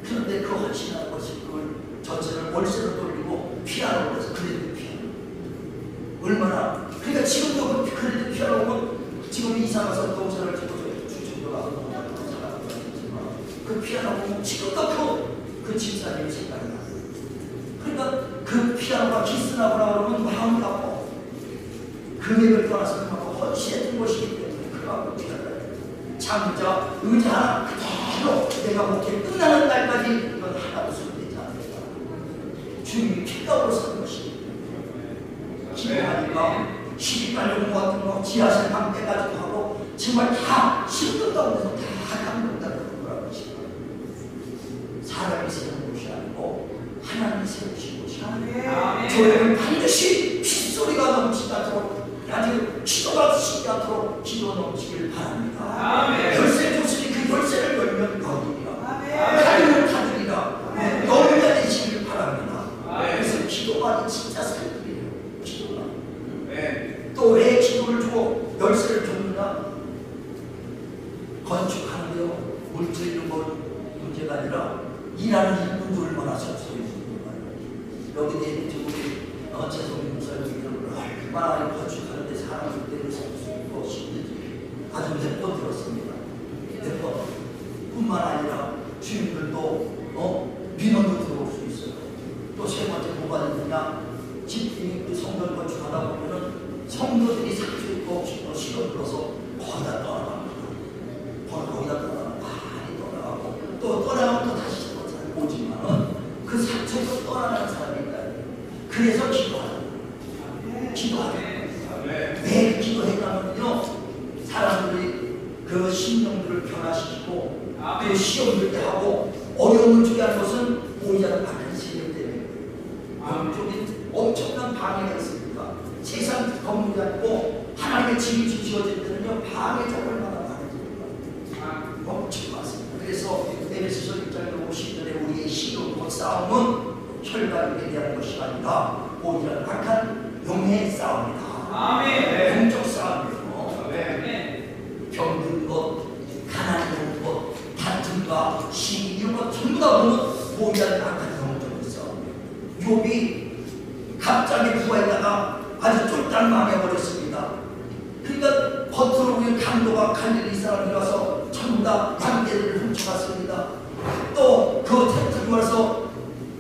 A: 그런데 그 헌신한 것이 그걸 전세를 월세로 돌리고 피아노를 해서 그래도 피아노 얼마나 그러니까 지금도 그 그래도 피아노 보면 지금 이사 가서 동생을 찍고 주중도 가서 살아가고 있지만 그 피아노 보면 지금도 그 집사님이 생각이 나요. 그러니까 그 피아노가 기스나거나 그러면 마음이 아파. 금액을 떠나서 그만큼 헌신했던 것이기 때문에 그만큼 피아노 장자, 의자 하나 그대로 내가 목회 끝나는 날까지 이건 하나도 손대지 않는다. 주님이 필요로 산 것이 기도하니까 12달 용모 같은 거 지하실 방 빼가지고 하고 정말 다 힘든 가운데서 다 감동받는 거라고 하시고 사람이 세우는 것이 아니고 하나님이 세우신 것이야. 교회는 반드시 핏소리가 넘치지 않도록 아주 기도가 쓰지 않도록 기도 넘치길 바랍니다. 열쇠 줬으니 그 열쇠를 열면 거기리라. 하늘을 닫으리라. 열쇠 되시길 바랍니다. 그래서 기도가 진짜 살길이에요. 기도가. 또 왜 기도를 주고 열쇠를 줬느냐? 건축하는데요. 물질 이런 건 문제가 아니라 일하는 일꾼도 얼마나 섭섭해 주는 거예요. 여기 내린 우리 재성 목사님이 얼마나 건축하는데 사람을 때문에 섭섭하고 힘들지. 아주 몇 번 들었습니다. 몇 번. 뿐만 아니라 주인들도 민원도 들어올 수 있어요. 또 세 번째 뭐가 있느냐? 집주인 그 성전 건축하다 보면은 성도들이 상처 있고 시간 들어서 거기다 떠나갑니다. 거기다 떠나가고 많이 떠나가고 또 떠나가면 또 다시 오지만은 그 상처에서 떠나가는 사람이 있다. 그래서 기도하는 거예요. 기도하는 거예요. 왜 기도했냐면요. 사람들이 그 심령들을 변화시키고 그 시험을 때 하고 어려움을 주게 하는 것은 오히려 악한 세력 때문에 영적인 엄청난 방해가 있습니다. 세상 건물이 아니고 하나님의 집이 지어질 때는요 방해가 얼마나 많습니다. 엄청 많습니다. 그래서 에베소서 1장 50절에 우리의 시험과 싸움은 혈과 육에 대한 것이 아니라 오히려 악한 영의 싸움이다. 영적 싸움이에요. 병든 것, 가난한 것, 다툼과 시기 이런 것 전부 다 보면 오히려 악한 영적인 싸움이에요. 욥이 갑자기 부하에다가 아주 쫄딱 망해버렸습니다. 그러니까 겉으로 보면 강도가 갈릴리 사람이 와서 전부 다 양떼를 훔쳐갔습니다. 또 그 텐트에 와서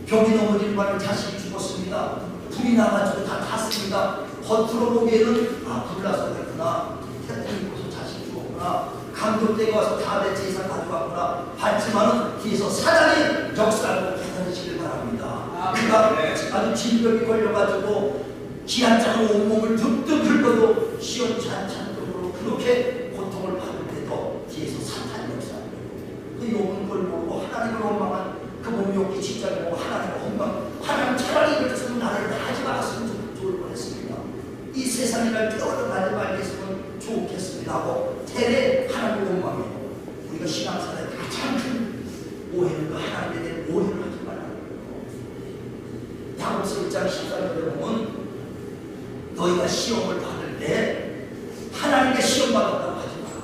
A: 벽이 넘어진 바람에 자식이 죽었습니다. 불이 나가지고 다 탔습니다. 겉으로 보기에는 불나서 그랬구나. 텐트를 입고서 자식이 죽었구나. 강도떼가 와서 다 내 재산 가져갔구나. 봤지만은 뒤에서 사단이 역사를 깨달으시길 바랍니다. 그가 아주 질병이 걸려가지고 기한장으로 온몸을 득득 긁어도 시원치 않을 정도로 그렇게 고통을 받을 때도 뒤에서 사탄이 역사합니다. 그 욥은 그걸 모르고 하나님을 원망한 그 몸이 욥기 직장을 보고 하나님을 원망 하나님 차라리 이랬으면 나를 하지 말았으면 좋을 뻔했습니다. 이 세상이 날 깨어나 나를 말했으면 좋겠습니다 하고 대래 하나님을 원망해요. 우리가 신앙생활의 가장 큰 오해는 그 하나님에 대한 오해를 하지 말라는 거예요. 야고보서 1장 14절에 보면 너희가 시험을 받을 때 하나님께 시험 받았다고 하지 마라.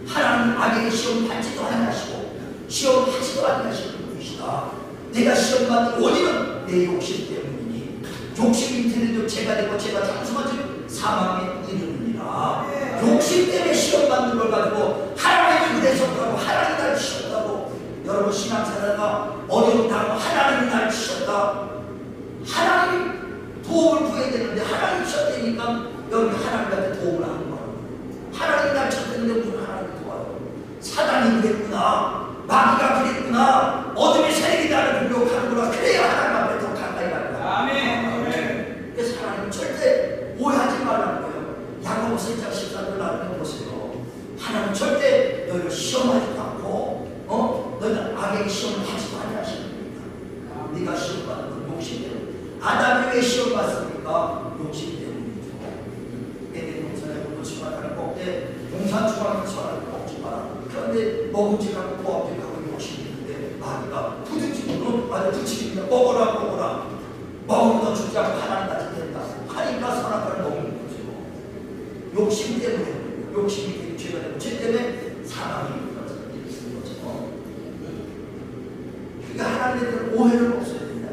A: 하나님 악에게 시험 받지도 아니하시고 시험 하지도 아니하시는 분이시다. 내가 시험 받는 원인은 내 욕심 때문이니 욕심이 들어도 죄가 되고 죄가 장수하지 사망에 이르느니라. 욕심 때문에 시험 받는 걸 가지고 하나님이 그래서라고 하나님이 날 치셨다고. 여러분 신앙생활가 어려운 당하고 하나님이 날 치셨다. 하나님 도움을 구해야 되는데 하나님 쳤다니까 여러분 하나님한테 도움을 하는 거예요. 하나님 날 쳤는데 무슨 하나님이 도와요. 사단이 그랬구나. 마귀가 그랬구나. 어둠 아담에게 시험을 하지도 아니하십니다. 네가 시험 받는 건 욕심 때문에. 아담이 왜 시험 받습니까? 욕심 때문이죠. 에덴 동산에 모두 수확하는 꼭대 동산 수확하는 수확하는 먹지 마라. 그런데 먹음직하고 고압직하고 욕심이 있는데 마귀가 부딪히고 부딪힙니다. 먹어라. 먹으면 너 죽지 않고 하나님 같이 된다 하니까 선악과를 먹는 거죠. 욕심 때문에. 욕심이 죄가 되고 죄 때문에 사망이 일어나는 거죠. 그러니까 하나님에 대한 오해를 없어야 된다.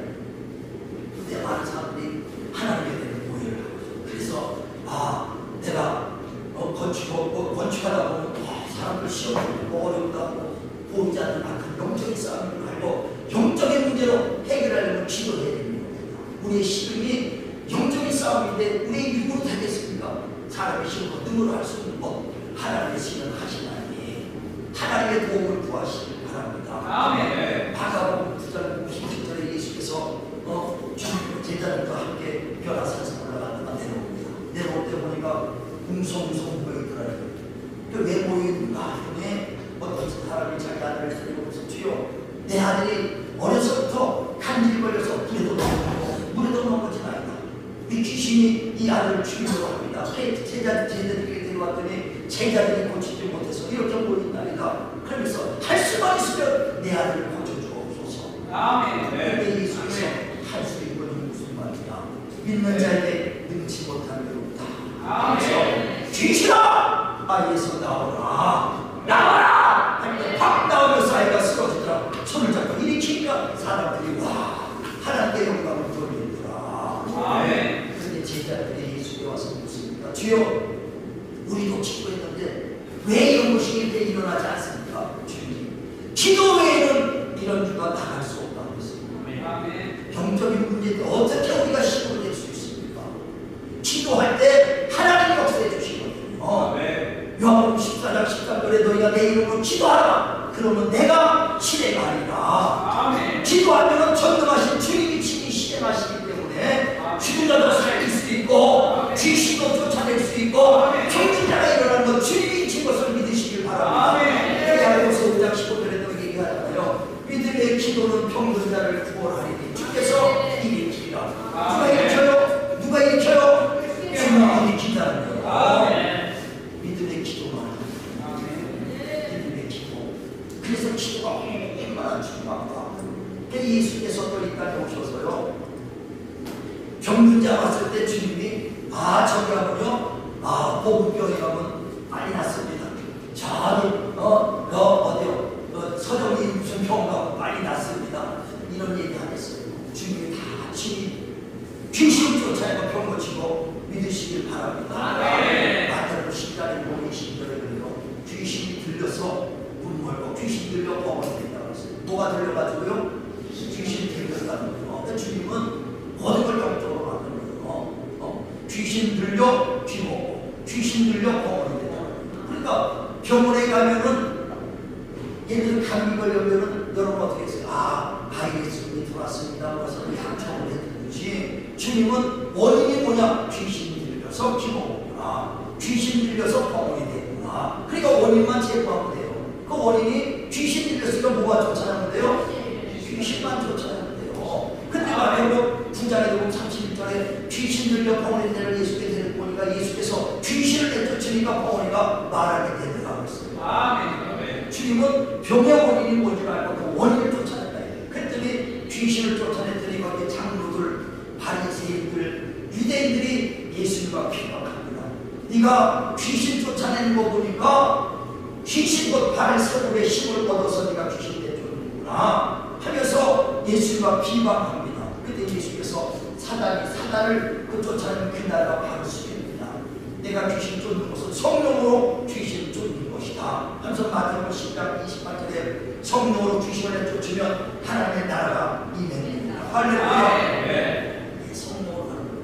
A: 근데 많은 사람들이 하나님에 대한 오해를 하고 있어요. 그래서 내가 건축하다 보면 사람들 시험을 어렵다고 보이지 않는 만큼 영적인 싸움을 하고 영적인 문제로 해결하려면 기도해야 됩니다. 우리의 시름이 영적인 싸움인데 우리의 육으로 되겠습니까? 사람의 힘으로 능으로 할 수 있는 것 하나님의 신을 하시나니 하나님의 도움을 구하시길 바랍니다.
C: 아멘.
A: 마가복음 9장 57절에 예수께서 제자들과 함께 벼라산에서 올라갔다가 내려옵니다. 내려올 때 보니까 웅성웅성 모여있더라고요. 왜 모여있는가 하더니 어떤 사람이 자기 아들을 데리고서 주여 내 아들이 어려서부터 간질이 걸려서 물에도 넘어지는 아이다. 이 귀신이 이 아들을 죽이려고 합니다. 제자들에게 데려왔더니 제자들이 고치지 못해서 이렇게 모인 날이다. 그러면서 할 수만 있으면 내 아들을 고쳐주옵소서.
C: 아멘.
A: 그런데 예수께서 할 수 있는 건 무슨 말이냐? 믿는 자에게 능치 못한 게 없다.
C: 아멘.
A: 귀신아! 예수 나와라! 하니까 확 나오면서 아이가 쓰러지더라. 손을 잡고 일으키니까 사람들이 하나님께 영광을 돌리더라.
C: 아멘.
A: 그런데 제자들이 예수께 와서 묻습니다. 주여, 우리도 기도했는데 왜 이런 것이 이렇게 일어나지 않습니까? 주님, 기도 외에는 이런 주가 나갈 수 없다고 했습니다.
C: 아멘.
A: 영적인 문제인데 어떻게 우리가 시도를 낼 수 있습니까? 기도할 때 하나님이 역사해 주시거든요. 요한복음 14장 13절에 너희가 내 이름으로 기도하라. 그러면 내가 실행하리라.
C: 아멘.
A: 기도하면 전능하신 주님이 친히 실행하시기 때문에 죽은 자도 살릴 수 있고 귀신도 쫓아낼 수 있고 경진자가 일어나는 것 주님이 이친 것을 믿으시길 바랍니다. 야고보서 5장 15절에 또 얘기하잖아요. 믿음의 기도는 병든 자를 구원하리니 주께서 일으키리라. 누가 일으켜요? 누가 일으켜요? 주님이 일으킨다는 믿음의 기도만. 믿음의 기도. 그래서 기도가 얼마나 중요한가. 예수께서 또 이 땅에 오셔서요, 병든 자 왔을 때 주님이 저기 하면요, 보급병에 가면 빨리 났습니다. 저기 어디요, 서정이 무슨 병 가고 빨리 났습니다. 이런 얘기 하겠어요. 주님이 다 친히 귀신 쫓아내고 병 고치고 믿으시길 바랍니다. 마태복음 10장에 보면 20절에는요, 귀신이 들려서 문 멀고 귀신 들려 병원이 된다고 했어요. 뭐가 들려가지고요? 귀신 들렸다는 거예요. 그러니까 주님은 모든 걸 영적으로 하는 거예요. 귀신 들려 귀 먹고 귀신 들려 병원이 된다. 그러니까 병원에 가면은 예를 들어 감기 걸려면은 여러분 어떻게 했어요? 예수님이 들어왔습니다. 그래서 약청을 해드리듯이 주님은 원인이 뭐냐? 귀신 들려서 귀 먹었구나. 귀신 들려서 병원이 됐구나. 그러니까 원인만 제거하면 돼요. 그 원인이 귀신 들렸으니까 뭐가 쫓아나면 돼요? 귀신만 쫓아나면 돼요. 근데 마태복음 9장에 31절에 귀신 들려 병원에 되는 예수께 데리고 보니까 예수께서 귀신을 내쫓으니까 병원이가 말하게 되더라고 했어요. 주님은 병의 원인이 뭔지 알고 그 원인을 쫓아낸다. 그랬더니 귀신을 쫓아냈더니 거기에 장로들, 바리새인들, 유대인들이 예수님과 비박합니다. 네가 귀신 쫓아내는 거 보니까 귀신 곧 바리새인의 힘을 얻어서 네가 귀신 내쫓는구나 하면서 예수님과 비방합니다. 그때 예수께서 사단을 쫓아내는 그날과 바로 시입니다. 내가 귀신 쫓는 것은 성령으로 귀신을 쫓는 것이다 하면서 마태복음 10장 28절에 성령으로 귀신을 내쫓으면 하나님의 나라가 임해집니다. 할렐루야. 성령으로 하는 거예요.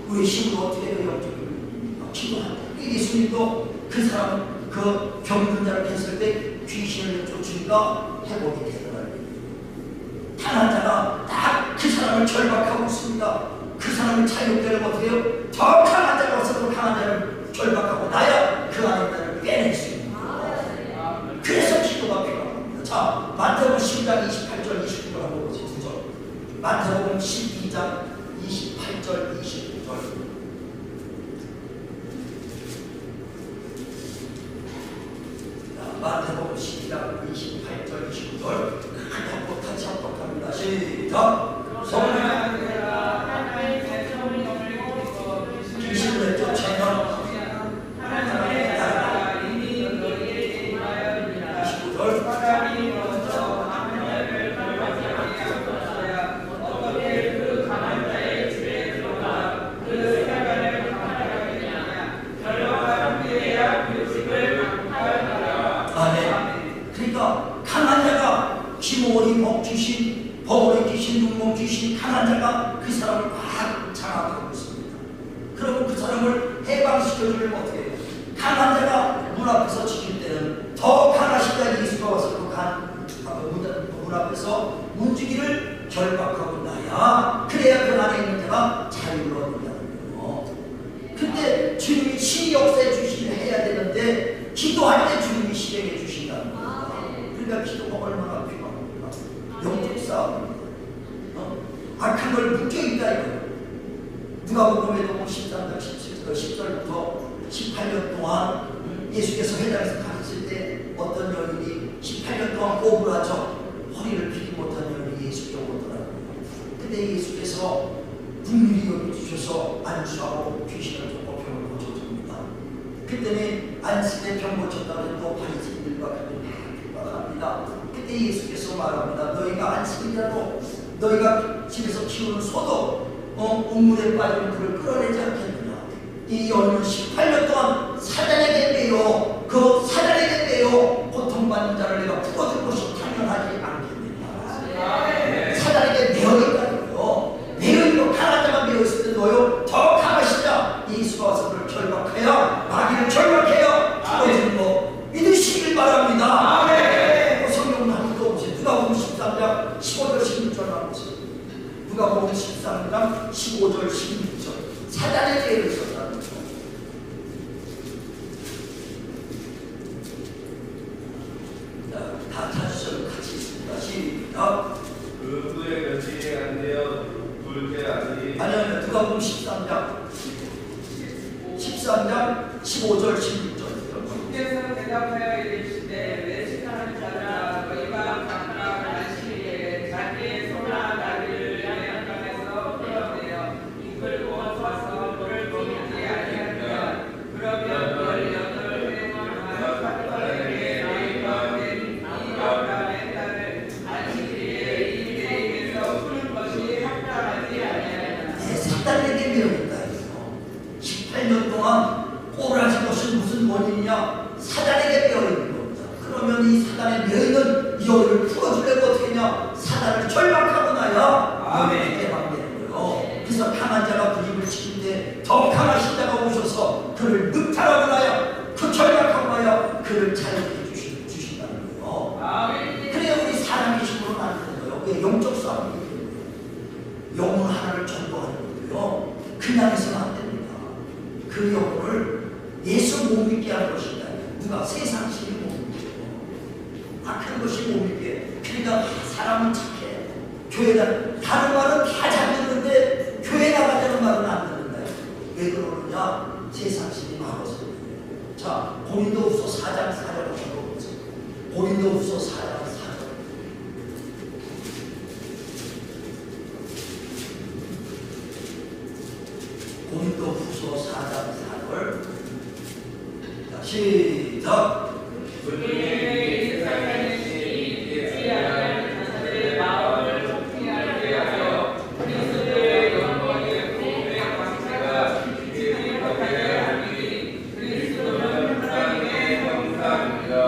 A: 우리 힘으로 어떻게 해요? 영적인 기도한다. 예수님도 그 사람 그 병든 자를 했을 때 귀신을 쫓으니까 회복이 되더라고요. 단 한 자가 딱 그 사람을 결박하고 있습니다. 그 사람을 자유케 어떻게 해요? 더 강한 자가 와서 강한 자를 결박하고 나야 그 안에 자를 빼낼 수 있는 거예요. 그래서 기도가 필요합니다. 자, 마태복음 12장 28절 29절 한번 보세요. 2절. 마태복음 12장 28절 29절. 마태복음 12장 28절 29절. 같이 합독합니다. 시작. 귀신을 쫓아내는 하나님의 나라가 이미 너희에게 임하였느니라. 29절. 사람이 먼저 하나님을 발견하였어야 어떻게 그 강한 자의 집에 들어가 그 생활을 강하겠느냐. 결과가 함께해야 그 집을 강하였느라. 아멘. 그러니까 강한 자가 기모리 먹귀신, 버거리 귀신, 눈몸 귀신, 강한 자가 그 사람을 막 장악하고 있습니다. 그러면 그 사람을 해방시켜주려면 어떻게 해요? 강한 자가 문 앞에서 지킬 때는 더 강하신 자 예수가 와서 문 앞에서 문지기를 결박하고 나야 그래야 그 안에 있는 자가 자유를 얻는다는 거예요. 근데 주님이 신이 역사해 주시긴 해야 되는데 기도할 때 주님이 실행해 주신다는 겁니다. 그러니까 기도가 얼마나 필요합니까? 영적 싸움입니다. 악한 걸 묶여있다 이거예요. 누가복음에도 13장 10절부터 18년 동안 예수께서 회당에서 가르칠 때 어떤 여인이 18년 동안 꼬부라져 허리를 펴지 못한 여인이 예수께 오더라고요. 근데 예수께서 국민이 여겨주셔서 안수하고 귀신을 쫓고 병을 고쳐줍니다. 그때는 안식에 병 고쳤다고 해도 바리새인들과 합니다. 그때 예수께서 말합니다. 너희가 안식이라도 너희가 집에서 키우는 소도 우물에 빠진 그를 끌어내지 않겠느냐. 이 여인은 18년 동안 사단에게 매여 그 사단에게 매여 고통받는 자를 내가 풀어줄 것이 당연하지 않겠느냐. 사단에게 매여 있다는 거요. 매여 있고 강한 자가 매여 있을 때 너요 더 강하신 자 예수가 와서 그를 결박하여 마귀를 결박하여 풀어주는 거 믿으시길 바랍니다. 성경 한번 읽어보세요. 누가복음 13장 15절 16절만 보세요. 누가복음 13장 15절 16절. 사단의 죄를 썼다는 거죠. 다 찾으셔도 같이 있습니다. 시작.
D: 그의 며칠이 안 되어 불쾌하니
A: 아니요, 누가복음 13장 15절 16절.
C: 주께서 대답하여 이르시되 외식하는 자들아 너희가 각각 안식일에 자기의 소나 나귀를 양양간에서 끌어내어 이끌고 와서 물을 먹지 아니하면 그러면 18해와 사람에게 너희가 낸 이 아브라함의 딸을 안식일에 이 대에서 푸는 것이 합당하지 아니하느냐.
A: 사단에게 매여있다. 18년 동안 꼬라진 것은 무슨 원인이냐? 사단에게 매여있는 겁니다. 그러면 이 사단에 매여있는 이 여인을 풀어주려고 어떻게 했냐? 사단을 결박하고 나야 여인에게 해방되는 거예요. 그래서 강한 자가 그 입을 지킬 때 더 강하신 자가 오셔서 그를 늑탈하고 나야 그 결박하고 나야 그를 자유케 주신다는 거예요. 그래야 우리 사람의 힘으로는 안 되는 거예요. 왜? 영적 싸움이 되는 거예요. 영혼 하나를 전도하는 거예요. 그냥 해서는 안 됩니다. 그 영혼을 예수 못 믿게 하는 것이다. 누가 세상식이 못 믿고 악한 것이 못 믿게. 그러니까 사람은 착해. 교회가 다른 말은 다 잘 듣는데 교회 나가자는 말은 안 듣는다. 왜 그러느냐? 세상식이 막아서. 자, 고린도후서 4장 4절을 읽어보세요. 고린도후서 4장 4절. 고린도후서 4장 4절. 자, 시작.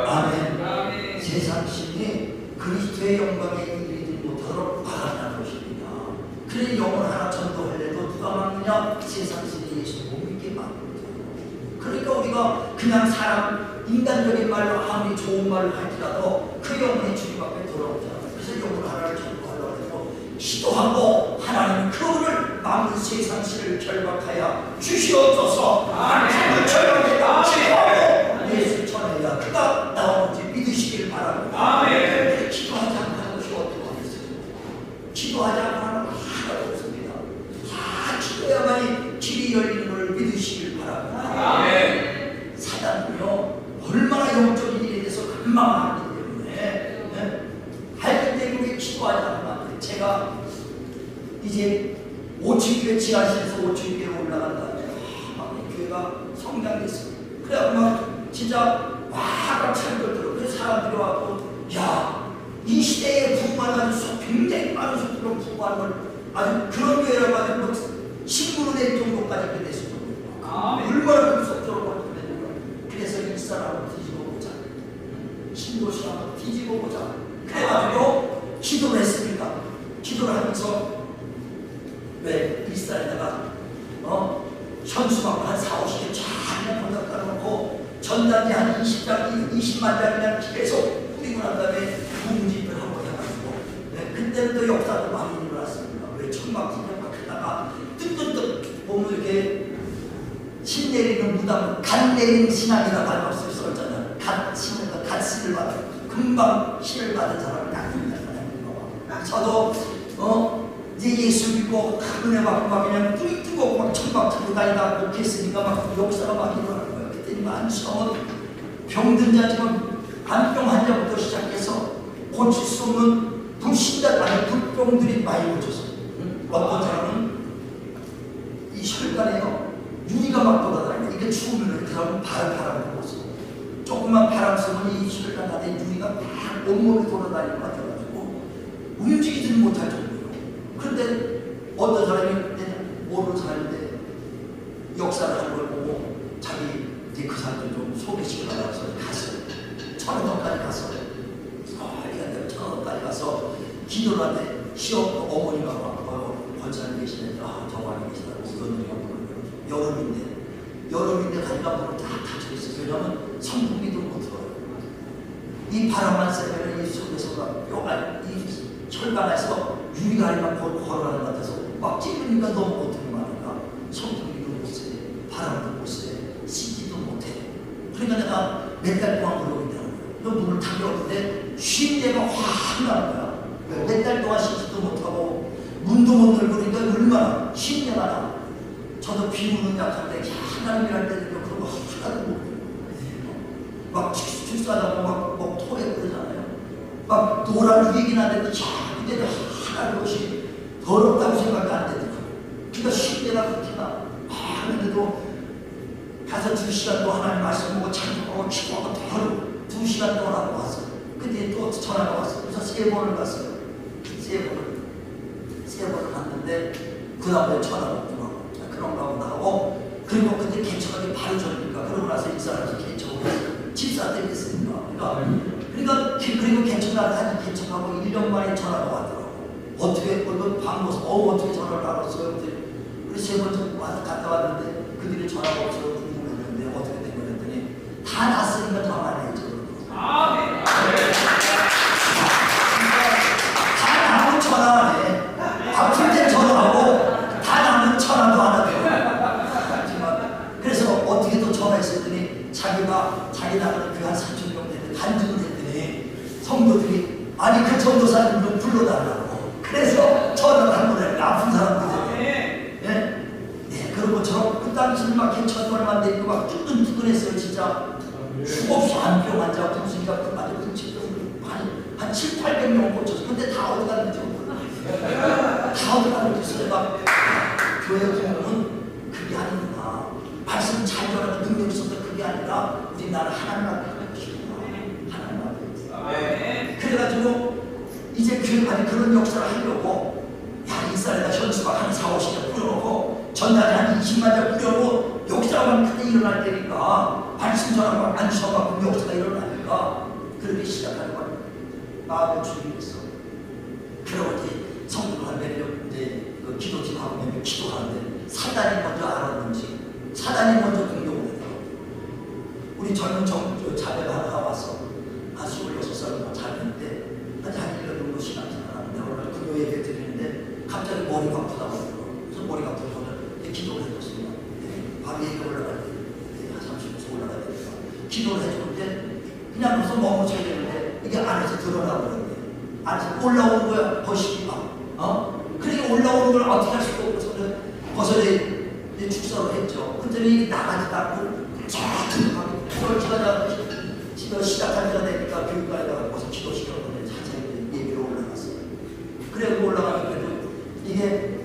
A: 아멘. 세상 신이 그리스도의 영광에 이르지 못하도록 막았다는 것입니다. 그래 영혼 하나 전도하려도 누가 막느냐? 세상 신이 예수 못 믿게 막거든요. 그러니까 우리가 그냥 사람 인간적인 말로 아무리 좋은 말을 할지라도 그 영혼이 주님 앞에 돌아오잖아요. 그래서 영혼 하나를 전도하려고 해도 기도하고 하나님 그를 막는 세상 신을 결박하여 주시옵소서. 악함을 결박해가 기도하고 예수 전해야 그가 나오는지 믿으시길 바랍니다. 아멘. 기도하자. 기도하지 않고는 하나도 없습니다. 다 기도해야만이 길이 열리는 걸 믿으시길 바랍니다.
C: 아멘.
A: 사단은요 얼마나 영적인 일에 대해서 금방하기 때문에 할 때 우리 기도하지 않으면 안 돼요. 제가 이제 5층 교회 지하실에서 5층 교회로 올라간 다음에 막 교회가 성장됐어요. 그래 막 진짜 막 찬들더라고요. 그래서 사람들이 와서 야 이 시대에 부흥하는 아주 굉장히 빠른 속도로 부흥하는 걸 아주 그런 교회라고 하면 뭐 신문을 낼 정도까지 됐을 정도로 얼마나 그 속도로 바뀌는 거야. 그래서 이 사람을 뒤집어 보자. 신도시 한번 뒤집어 보자. 그래가지고 기도를 했습니다. 기도를 하면서 왜 일산에다가 현수막 한 4, 50개 쫙 번역 깔아놓고 전단지 한 20장, 20만 장이나 계속 뿌리고 난 다음에 부흥집을 한번 해가지고 그때는 또 역사도 많이 일어났습니다. 왜 천막 진짜 막 하다가 뜨뜻뜨 보면 이렇게 신 내리는 무당, 간 내리는 신앙이라고 할 것을 써있잖아요. 갓 신을 받은 금방 신을 받은 사람을 딱 생각하는 저도 이제 예수 믿고 은혜 받고 막 그냥 뜨고 막 천막 들고 다니다 목했으니까 막 역사가 막 일어나는 거예요. 그때 만성은 병든 자 지금 안병 환자부터 시작해서 고칠 수 없는 불신자 아니 불병들이 많이 고쳤어요. 어떤 사람은 이 혈관에요 유리가 막 돌아다니고 이게 추우면 그 사람은 바람을 보고 조금만 바람 쐬면 이 혈관 안에 유리가 막 온몸에 돌아다니는 것 같아가지고 움직이지는 못할 정도예요. 그런데 어떤 사람이 모르는 사람인데 역사를 하는 걸 보고 자기 이제 그 사람들 좀 소개시켜달라고 해서 갔어요. 천원까지 갔어요. 천원까지 가서 기도를 하는데 시험 어머니가 권사님 계시는데 저거 안에 계시다고 이거는 여름인데 가니까 문을 다 닫혀있어요. 왜냐하면 성품이도 못 들어요. 이 바람만 쐬면 이 속에서 뼈가 이 혈관에서 유리가 아니면 걸어가는 것 같아서 막 찌르니까 너무 고통이 많으니까 성품이도 못 쐬, 바람도 못 쐬, 씻지도 못해. 그러니까 내가 몇 달 동안 그러고 있다는 거예요. 너 문을 닫았는데 쉰내가 확 나는 거야. 몇 달 동안 씻지도 못하고 문도 못 열고 그러니까 얼마나 쉰내가 나. 저도 비우는 약한데 하나님이랄 때는 그런 거 하나도 못 해요. 막 출사하다가 막 토해 그러잖아요. 막 노란 얘기는 안 되는데 근데 하나도 것이 더럽다고 생각이 안 되더라고요. 그러니까 쉰내가 그렇게 나. 그런데도 가서 2시간 또 하나님 말씀 보고 찬송하고 기도하고 하루 2시간 동안 하고 왔어요. 근데 또 전화가 왔어요. 그래서 3번을 갔어요. 3번을 갔는데 그 다음에 전화가 오더라고요. 그런가 보다 하고 그리고 그때 개척하기 바로 전이니까 그러고 나서 일산에서 개척을 했어요. 집사 때 됐으니까. 그러니까 그리고 개척하고 1년 만에 전화가 왔더라고. 어떻게 방법서 어떻게 전화를 알았어요? 그래서 3번 갔다 왔는데 그들이 전화가 없어서 궁금했는데 어떻게 된 거야 했더니 다 났으니까 전화를 해줘. 다 나면 전화 안 해. 아플 때 전화하고 다 나면 전화도 안 하대요. 그래서 어떻게 또 전화했더니 자기가 자기 나가는 교회 한 3천 명 되는데 간증을 했더니 성도들이 아니 그 전도사님 좀 불러달라고. 그래서 전화를 한 번에 아픈 사람들이 그런 것처럼 그 당시는 막 개천 얼마 안 되고 막 뜨끈뜨끈했어요. 진짜 수없이 안병 환자 분수니까 그 맞아 한 7, 800명 꽂혔어. 근데 다 어디 갔는지 다 어디 갔는지 막 교회 보면 그게 아니구나. 말씀 잘 전하고 능력 있어도 그게 아니라 우리 나라 하나님 앞에 키우구나. 하나님 앞에. 그래가지고 이제 교회까지 그런 역사를 하려고 야 일산에다 현수막 한 4, 50개 뿌려놓고 전날에 한 20만 장 뿌려놓고 역사만 크게 일어날 때니까 말씀 전하고 안 쉬어가고 역사가 일어나니까 그렇게 시작하는 거예요. 마음의 준비가 있어. 그러고 이제 성도가 매력 이제 그 기도팀하고 매력 기도하는데 사단이 먼저 알았는지 사단이 먼저 공격을 했더라고요. 우리 젊은 자매가 하나 왔어. 한 26살 자매인데 한 1년 정도 신앙생활하는데 오늘 그 예배 드리는데 갑자기 머리가 아프다고 하더라고요. 그래서 머리가 아프다고 기도를 해줬습니다. 밤에 예배 올라갈 때 한 30분 올라가야 되니까 기도를 해주는데 그냥 무슨 멈춰야 되는데 이게 안에서 드러나고 그러는데 안에서 올라오는 거야. 거시기가 어제 축사를 했죠. 그랬더니 나가지도 않고 쫙 불을 켜자 기도 시작한 지가 되니까 교육관에다가 와서 기도시켰는데 자세히 예배로 올라갔어요. 그래 올라가니까 이게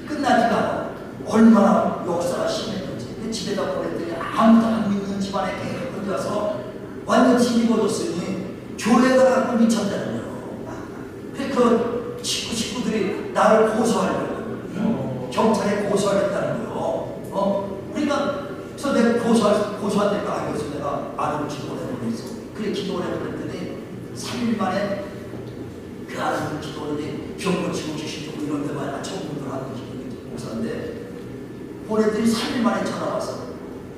A: 끝나지가 않아. 얼마나 역사가 심했는지. 집에다 보냈더니 아무도 안 믿는 집안에 계속 가서 완전 뒤집어졌으니 교회가 갖고 미쳤다는 거예요. 그래 그 식구들이 나를 고소하려고 경찰에 고소하겠다는 거예요. 그러니까 저 내가 고소한다니까 알겠어. 내가 아들을 기도를 해보냈어. 그래 기도를 해보냈더니 3일 만에 그 아들을 기도하더니 병원 치고 계시고 이런 데만 전문을 하는 목사인데 보냈더니 3일 만에 전화 와서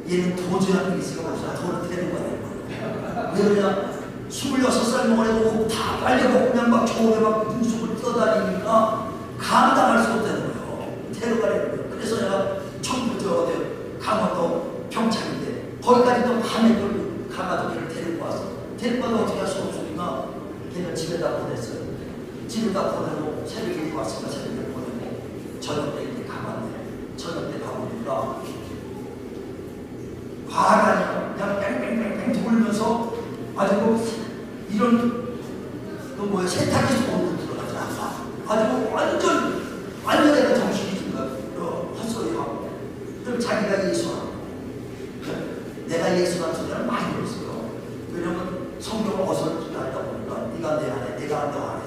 A: 얘는 도저히 안 되겠으니까 목사 돈을 대는 거야. 왜 그러냐 26살 먹어도 다 빨려먹고 그냥 막 겨울에 막 눈썹을 떠다니니까 감당할 수 없다는 거예요. 데려가려는 거예요. 그래서 내가 처음부터 강원도 경찰인데 거기까지 또 밤에 가가지고 걔를 데리고 와서 데리고 와서 어떻게 할 수 없으니까 걔를 집에다 보냈어요. 집에다 보내고 새벽에 왔으니까 새벽에 보내고 저녁 때 이제 가봤네. 저녁 때 가보니까 화가 그냥 뺑뺑뺑뺑 돌면서 아주 이런 그 뭐야 세탁기에서 오는 들어가잖아. 아주 완전 내가 정신이 헛소리하고 그럼 자기가 예수하고 내가 예수라는 소리를 많이 들었어요. 왜냐면 성경을 어설프게 하다 보니까 네가 내 안에 내가 너 안에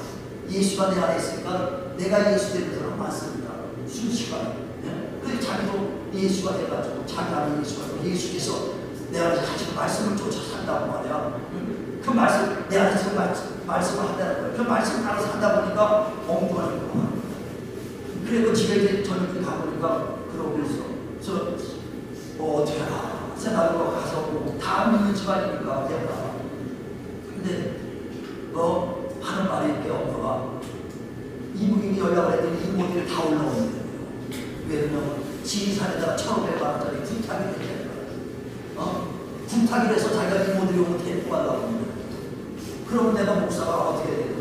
A: 예수가 내 안에 있으니까 내가 예수 되는 사람 많습니다. 순식간에 그래서 자기도 예수가 돼가지고 자기 안에 예수가 되고 예수께서 내 안에서 가지고 말씀을 쫓아 산다고 말이야. 그 말씀 내 안에서 말씀을 한다는 거야. 그 말씀을 따라서 하다 보니까 엉뚱한 거야. 그리고 집에 저녁에 가보니까 그러고 있어. 그래서 어떻게 하나 생각으로 가서 다 믿는 집안이니까 내가 근데 너 하는 말이 있게 엄마가 이북인이 연락을 했더니 이모들이 다 올라오는 거예요. 왜냐면 지리산에다가 1,500만 원짜리 군탁이 되는 거야. 군탁이 돼서 자기가 이모들이 오면 데리고 가려고 하는 거야. 그러면 내가 목사가 어떻게 해야 돼요?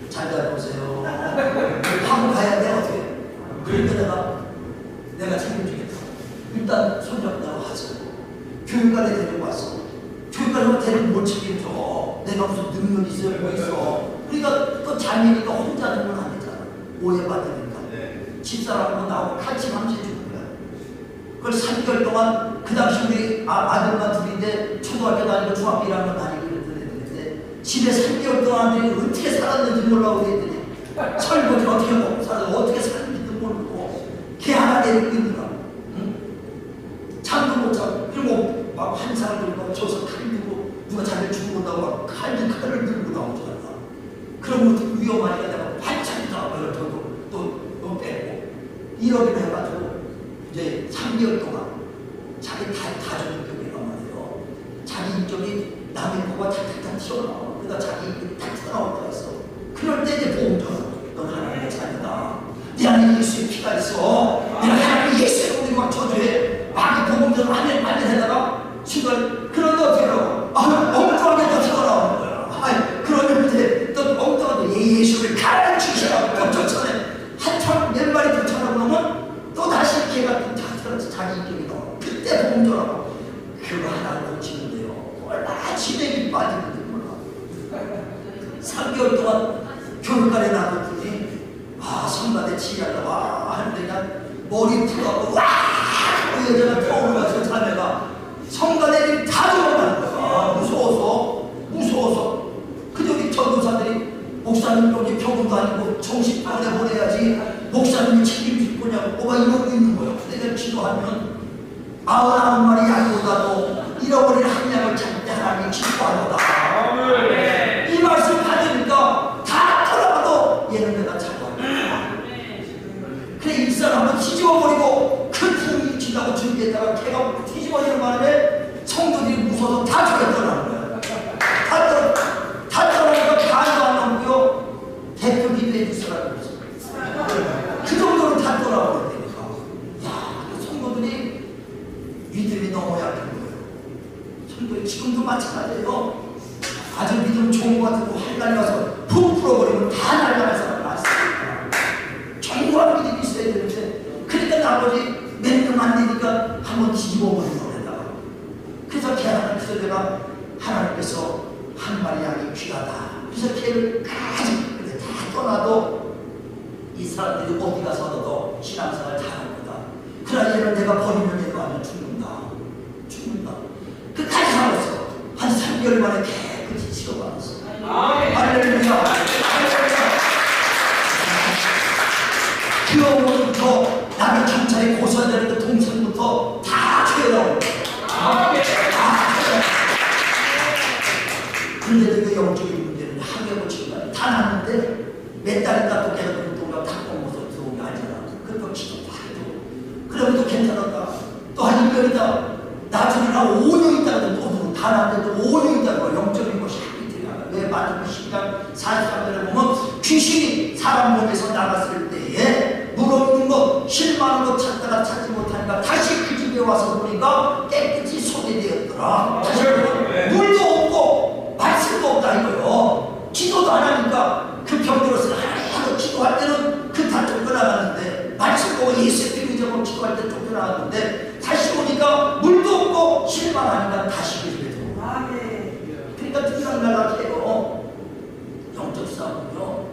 A: 잘 다녀오세요. 하고 가야 돼 어떻게? 그러니까 내가 책임지겠다. 일단 손잡다가 하자. 교육관에 데리고 왔어. 교육관에 데리고 못 책임져. 내가 무슨 능력이 있어요? 뭐 있어. 그러니까 또 자매니까 혼자 두면 안 되잖아. 오해받으니까. 집사람하고 나하고 같이 감시해주는 거야. 그걸 3개월 동안 그 당시 우리 아들만 둘인데 초등학교 다니고 중학교 1학년 다니고 그랬는데 집에 3개월 동안 아들이 어떻게 살았는지 몰라고 그랬더니 설거지 어떻게 먹고 살아서 어떻게 살았는지도 모르고 걔 하나 데리고 있는 거야. 잠도 못 자고 그리고 막 환상을 들고 저서 칼 들고 누가 자기를 죽고 온다고 막 칼을 들고 나오잖아. 그러면 위험하니까 내가 반찬이다 또 빼고 이러기로 해가지고 이제 3개월 동안 자기 다져준 격이란 말이에요. 자기 인격이 남의 코가 탁탁탁 튀어나와. 그러니까 자기 인격이 탁 튀어나올 때가 있어. 그럴 때 이제 보험 전화. 넌 하나님의 자녀다. 네 안에 예수의 피가 있어. 내가 하나님의 예수의 우리 막 저주해. 막 보험 전화 아멘 해다가 순간 그런데 어떻게 하라고? 엉뚱하게 또 튀어나오는 거야. 그러면 이제 또 엉뚱하게 예수를 가르치시라고 또 쫓아내. 한참 몇 마리 쫓아나고 나면 또 다시 걔가 또 튀어나와서 자기 인격이 나와. 그때 보험 전화고 그거 하나 놓치는데요. 얼마나 진액이 빠지는지 몰라. 3개월 동안 교육관에 놔뒀더니 성가대 치려고 하는데 그냥 머리 풀어갖고 그 여자가 떠오르면서 자매가 성가대들이 다 들어가는 거야. 무서워서 근데 우리 전도사들이 목사님 여기 병원도 아니고 정신병원에 보내야지 목사님이 책임질 거냐고 뭐가 이러고 있는 거야. 내가 기도하면 99마리 양보다도 잃어버린 한 양을 찾을 때 하나님이 기뻐하노라. 이 말씀 받으니까 다 떠나가도 얘는 내가 잡아. 그래 일산 한번 뒤집어버리고 큰 풍이 지나고 준비했다가 걔가 뒤집어지는 바람에 성도들이 무서워서 다 저기 떠나는 거야. 다 떠나니까 반도 안 남고요. 대표 기도해 줄 사람이 없어. 그 정도로 다 떠나버렸다니까. 성도들이 믿음이 너무 약한 거예요. 성도들이 지금도 마찬가지예요. 아주 믿음 좋은 것 같은 거 한간에 가서 푹 풀어버리면 다 날아갈 사람 많습니다. 견고한 믿음이 있어야 되는데 그러니까 나머지 그래서 걔를 가지고 다 떠나도 이 사람들이 어디 가서도 신앙생활 잘할 거다. 그러나 얘는 내가 버리면 얘도 완전 죽는다. 끝까지 살았어. 한 3개월 만에 깨끗이 치료받았어. 할렐루야. 그 어머니부터 나를 경찰에 고소해야 되는데 동생부터 다 죄라고. 그런데도 그 영적인 문제는 하루에 치료가 다 났는데 몇 달인가 또 계속 운동과 탁봉모서 들어오게 하잖아. 그러면 기도도 하고 그러면 또 괜찮았다. 또 한 1년이다. 나중에 나 5년 있다가 또 다 났는데 5년 있다가 영적인 것이 하기 왜 마태복음 10장 43절에 보면 귀신이 사람 몸에서 나갔을 때에 물어있는 것 실망한 것 찾다가 찾지 못하니까 다시 그 집에 와서 보니까 깨끗이 소개되었더라. 다시 보면 물도 없고 말씀도 없다 이거요. 기도도 안 하니까 그 병들어서 하나님 기도할 때는 그 다 쫓겨나갔는데 말씀 보고 예수의 피 의지하고 기도할 때 쫓겨나갔는데 다시 오니까 물도 없고 실망하니까 다시 그 집에 들어오고. 그러니까 특별한 날라해요. 영적 싸움은요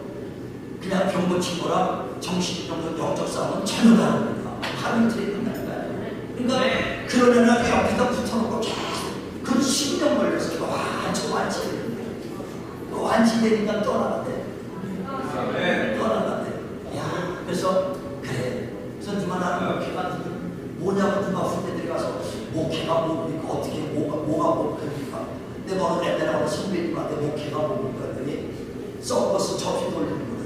A: 그냥 병 고친 거랑 정신병 영적 싸움은 전혀 다릅니다. 하루 이틀에 끝나는 거예요. 그러니까 그런 애는 옆에다 붙여놓고 계속 그 10년 걸려서 완치되는데 완치되니까 떠나간대. 떠나간대. 야, 그래서 그래. 그래서 누가 나는 목회가 뭐냐고 누가 후배들이 가서 목회가 뭡니까? 어떻게 뭐가 목회입니까? 내가 어느 옛날에 어느 선배님한테 목회가 뭡니까? 했더니 서커스 접시 돌리는 거예요.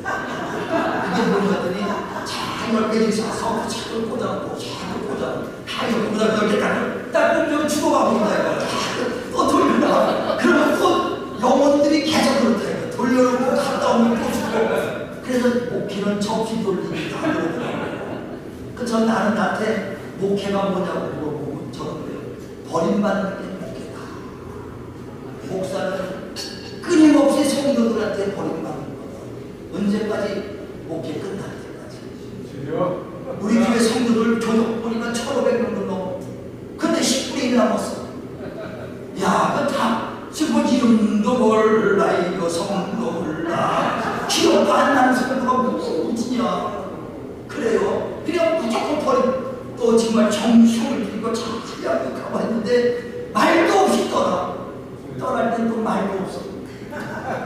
A: 이게 뭐냐 했더니 잘 열매지서 서커스 차를 꽂아놓고 다 이렇게 딱 보면 죽어가고 있다 이거야. 또 돌린다. 그러면 또 영혼들이 계속 그렇다 이거야. 돌려놓고 갔다 오면 또 죽고. 그래서 목회는 접시 돌리기다 그러더라고요. 그래서 나는 나한테 목회가 뭐냐고 물어보고 저는 그래요. 버림받는 게 목회다. 목사는 끊임없이 성도들한테 버림받는 거다. 언제까지? 목회 끝날 때까지. 우리 교회 성도들 교육 보니까 1,500명도 넘어. 근데 10분이 남았어. 야, 그 다 지금 이름도 몰라 이거 성도 몰라. 기억도 안 나는 성도가 무슨이야. 그래요. 그냥 무조건 또 정말 정성을 들이고 자기하게 가만히 있는데 말도 없이 떠날 땐 또 말도 없어.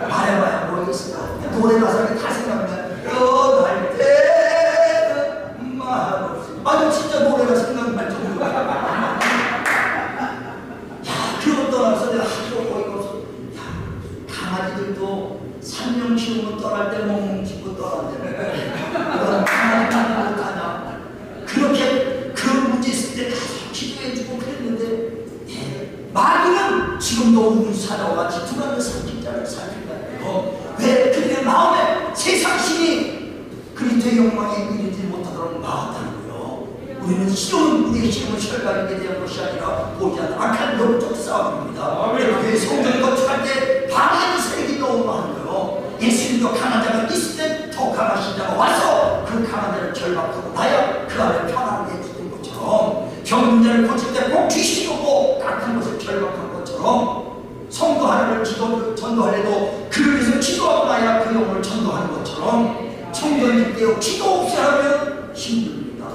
A: 말해봐야 뭐겠어. 노래 가사가 다 생각나. 떠날 때는 말 없이. 아주 진짜 노래가 생각날 정도로. 야, 그거 떠나서 내가 하도 어이가 없어. 야, 강아지들도 3년 키우면 떠날 때 멍멍 짚고 떠난대. 그런 강아지만 못하냐. 그렇게 그런 문제 있을 때 가서 기도해주고 그랬는데 마귀는 지금도 운사자와 같이 두라는 삼킬자를 살핀다요. 왜? 그들의 마음에 세상신이 그리스도의 영광에 이르지 못하도록 막았다는 거예요. 우리는 우리의 시험은 혈관에 대한 것이 아니라 보지 않는 악한 영적 싸움입니다. 왜 성전을 거쳐갈 때 방해하는 세력이 너무 많은 거예요. 예수님도 강한 자가 있을 때 더 강하신 자가 와서 그 강한 자를 결박하고 나야 그 안에 편안하게 해주는 것처럼 병든 자를 고칠 때 꼭 귀신이 오고 딱한 것을 결박한 것처럼 성도 하나를 전도하려도 그를 위해서 기도하고 나야 그 영혼을 전도하는 것처럼 성도일 때요 기도 없이 하면 힘듭니다.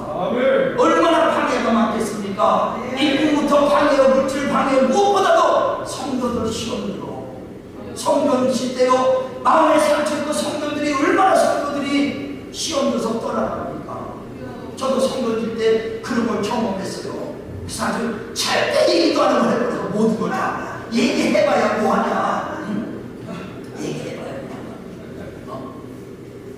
A: 얼마나 방해가 많겠습니까? 일꾼부터 방해요, 물질 방해요, 무엇보다도 성도들 시험 들어. 성도들 때요 마음에 상처있고 성도들이 얼마나 성도들이 시험 들어서 떠나갑니까? 저도 성도들 때 그런 걸 경험했어요. 그래서 아주 절대 얘기도 안 하고 해버려서 모든 걸 다 얘기해봐야 뭐하냐. 얘기해봐야 뭐하냐.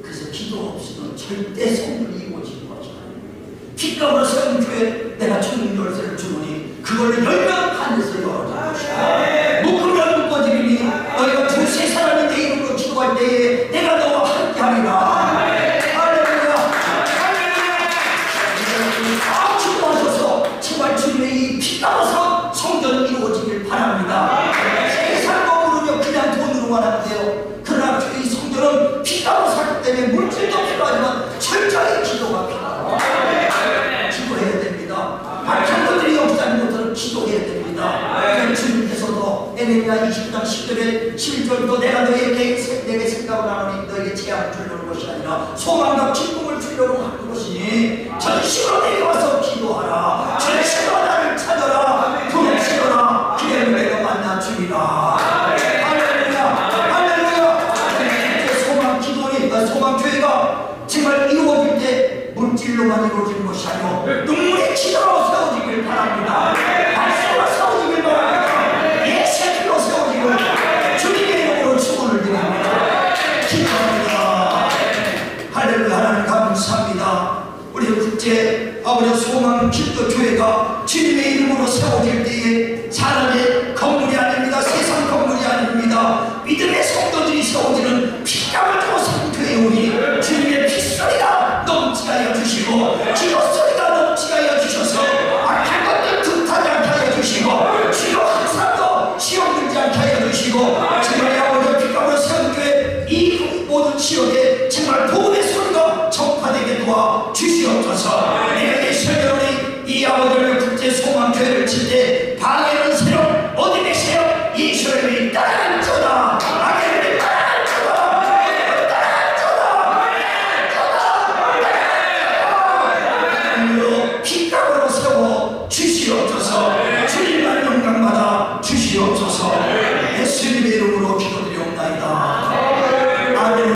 A: 그래서 기도 없이는 절대 성도를 이루어지는 것이 아니에요. 핏값으로 세운 교회 내가 천국 열쇠를 주노니 그걸로 열면 반드시 열어질 것이야. 묶으면 묶어지리니 너희가 두세 사람이 내 이름으로 기도할 때에 내가 너와 함께하리라. 제발 주님의 이 피 감아서 성전 이루어지길 바랍니다. 세상도 모르며 그냥 돈으로만 하는데요. 그러나 이 성전은 피 감아 살기 때문에 물질도 필요하지만 철저히 기도가 필요합니다. 기도해야 됩니다. 악한 것들이 역사하는 것들은 기도해야 됩니다. 주님께서도 1절부터 내가 너에게 내게 생각을 하노니 너에게 재앙을 주려는 것이 아니라 소망과 기쁨을 주려고 하는 것이니 전심으로 내려와서 기도하라. 전심으로 나를 찾아라. 부르시거나 기회를 내가 만나 주리라. 할렐루야, 할렐루야. 소망 기도니 소망 교회가 정말 이루어질 때 물질로만 이루어지는 것이 아니고 눈물의 기도로 세워지길 바랍니다. 말씀으로 세워지길 바랍니다. 예수의 피로 세워지길 주님의 이름으로 축원을 드립니다. 기도합니다. 할렐루야. 하나님 감사합니다. 우리 국제 아버지 소망 기도 교회가 주님의 이름으로 세워질 때에 사람의 건물이 아닙니다. 세상 건물이 아닙니다. 믿음의 성도들이 세워지는 피감을 주고 산 교회오니 주님의 핏소리가 넘치게 하여 주시고 기도소리가 넘치게 하여 주셔서 악한 것들 틈타지 않게 하여 주시고 주로 항상 더 시험 들지 않게 하여 주시고 주님의 아버지 피감으로 세운 교회 이 모든 지역에 정말 복음의 소리가 전파되게 도와 주시옵소서. 내가 예수의 여러분이 이 아버지를 국제 소망 교회를 칠 때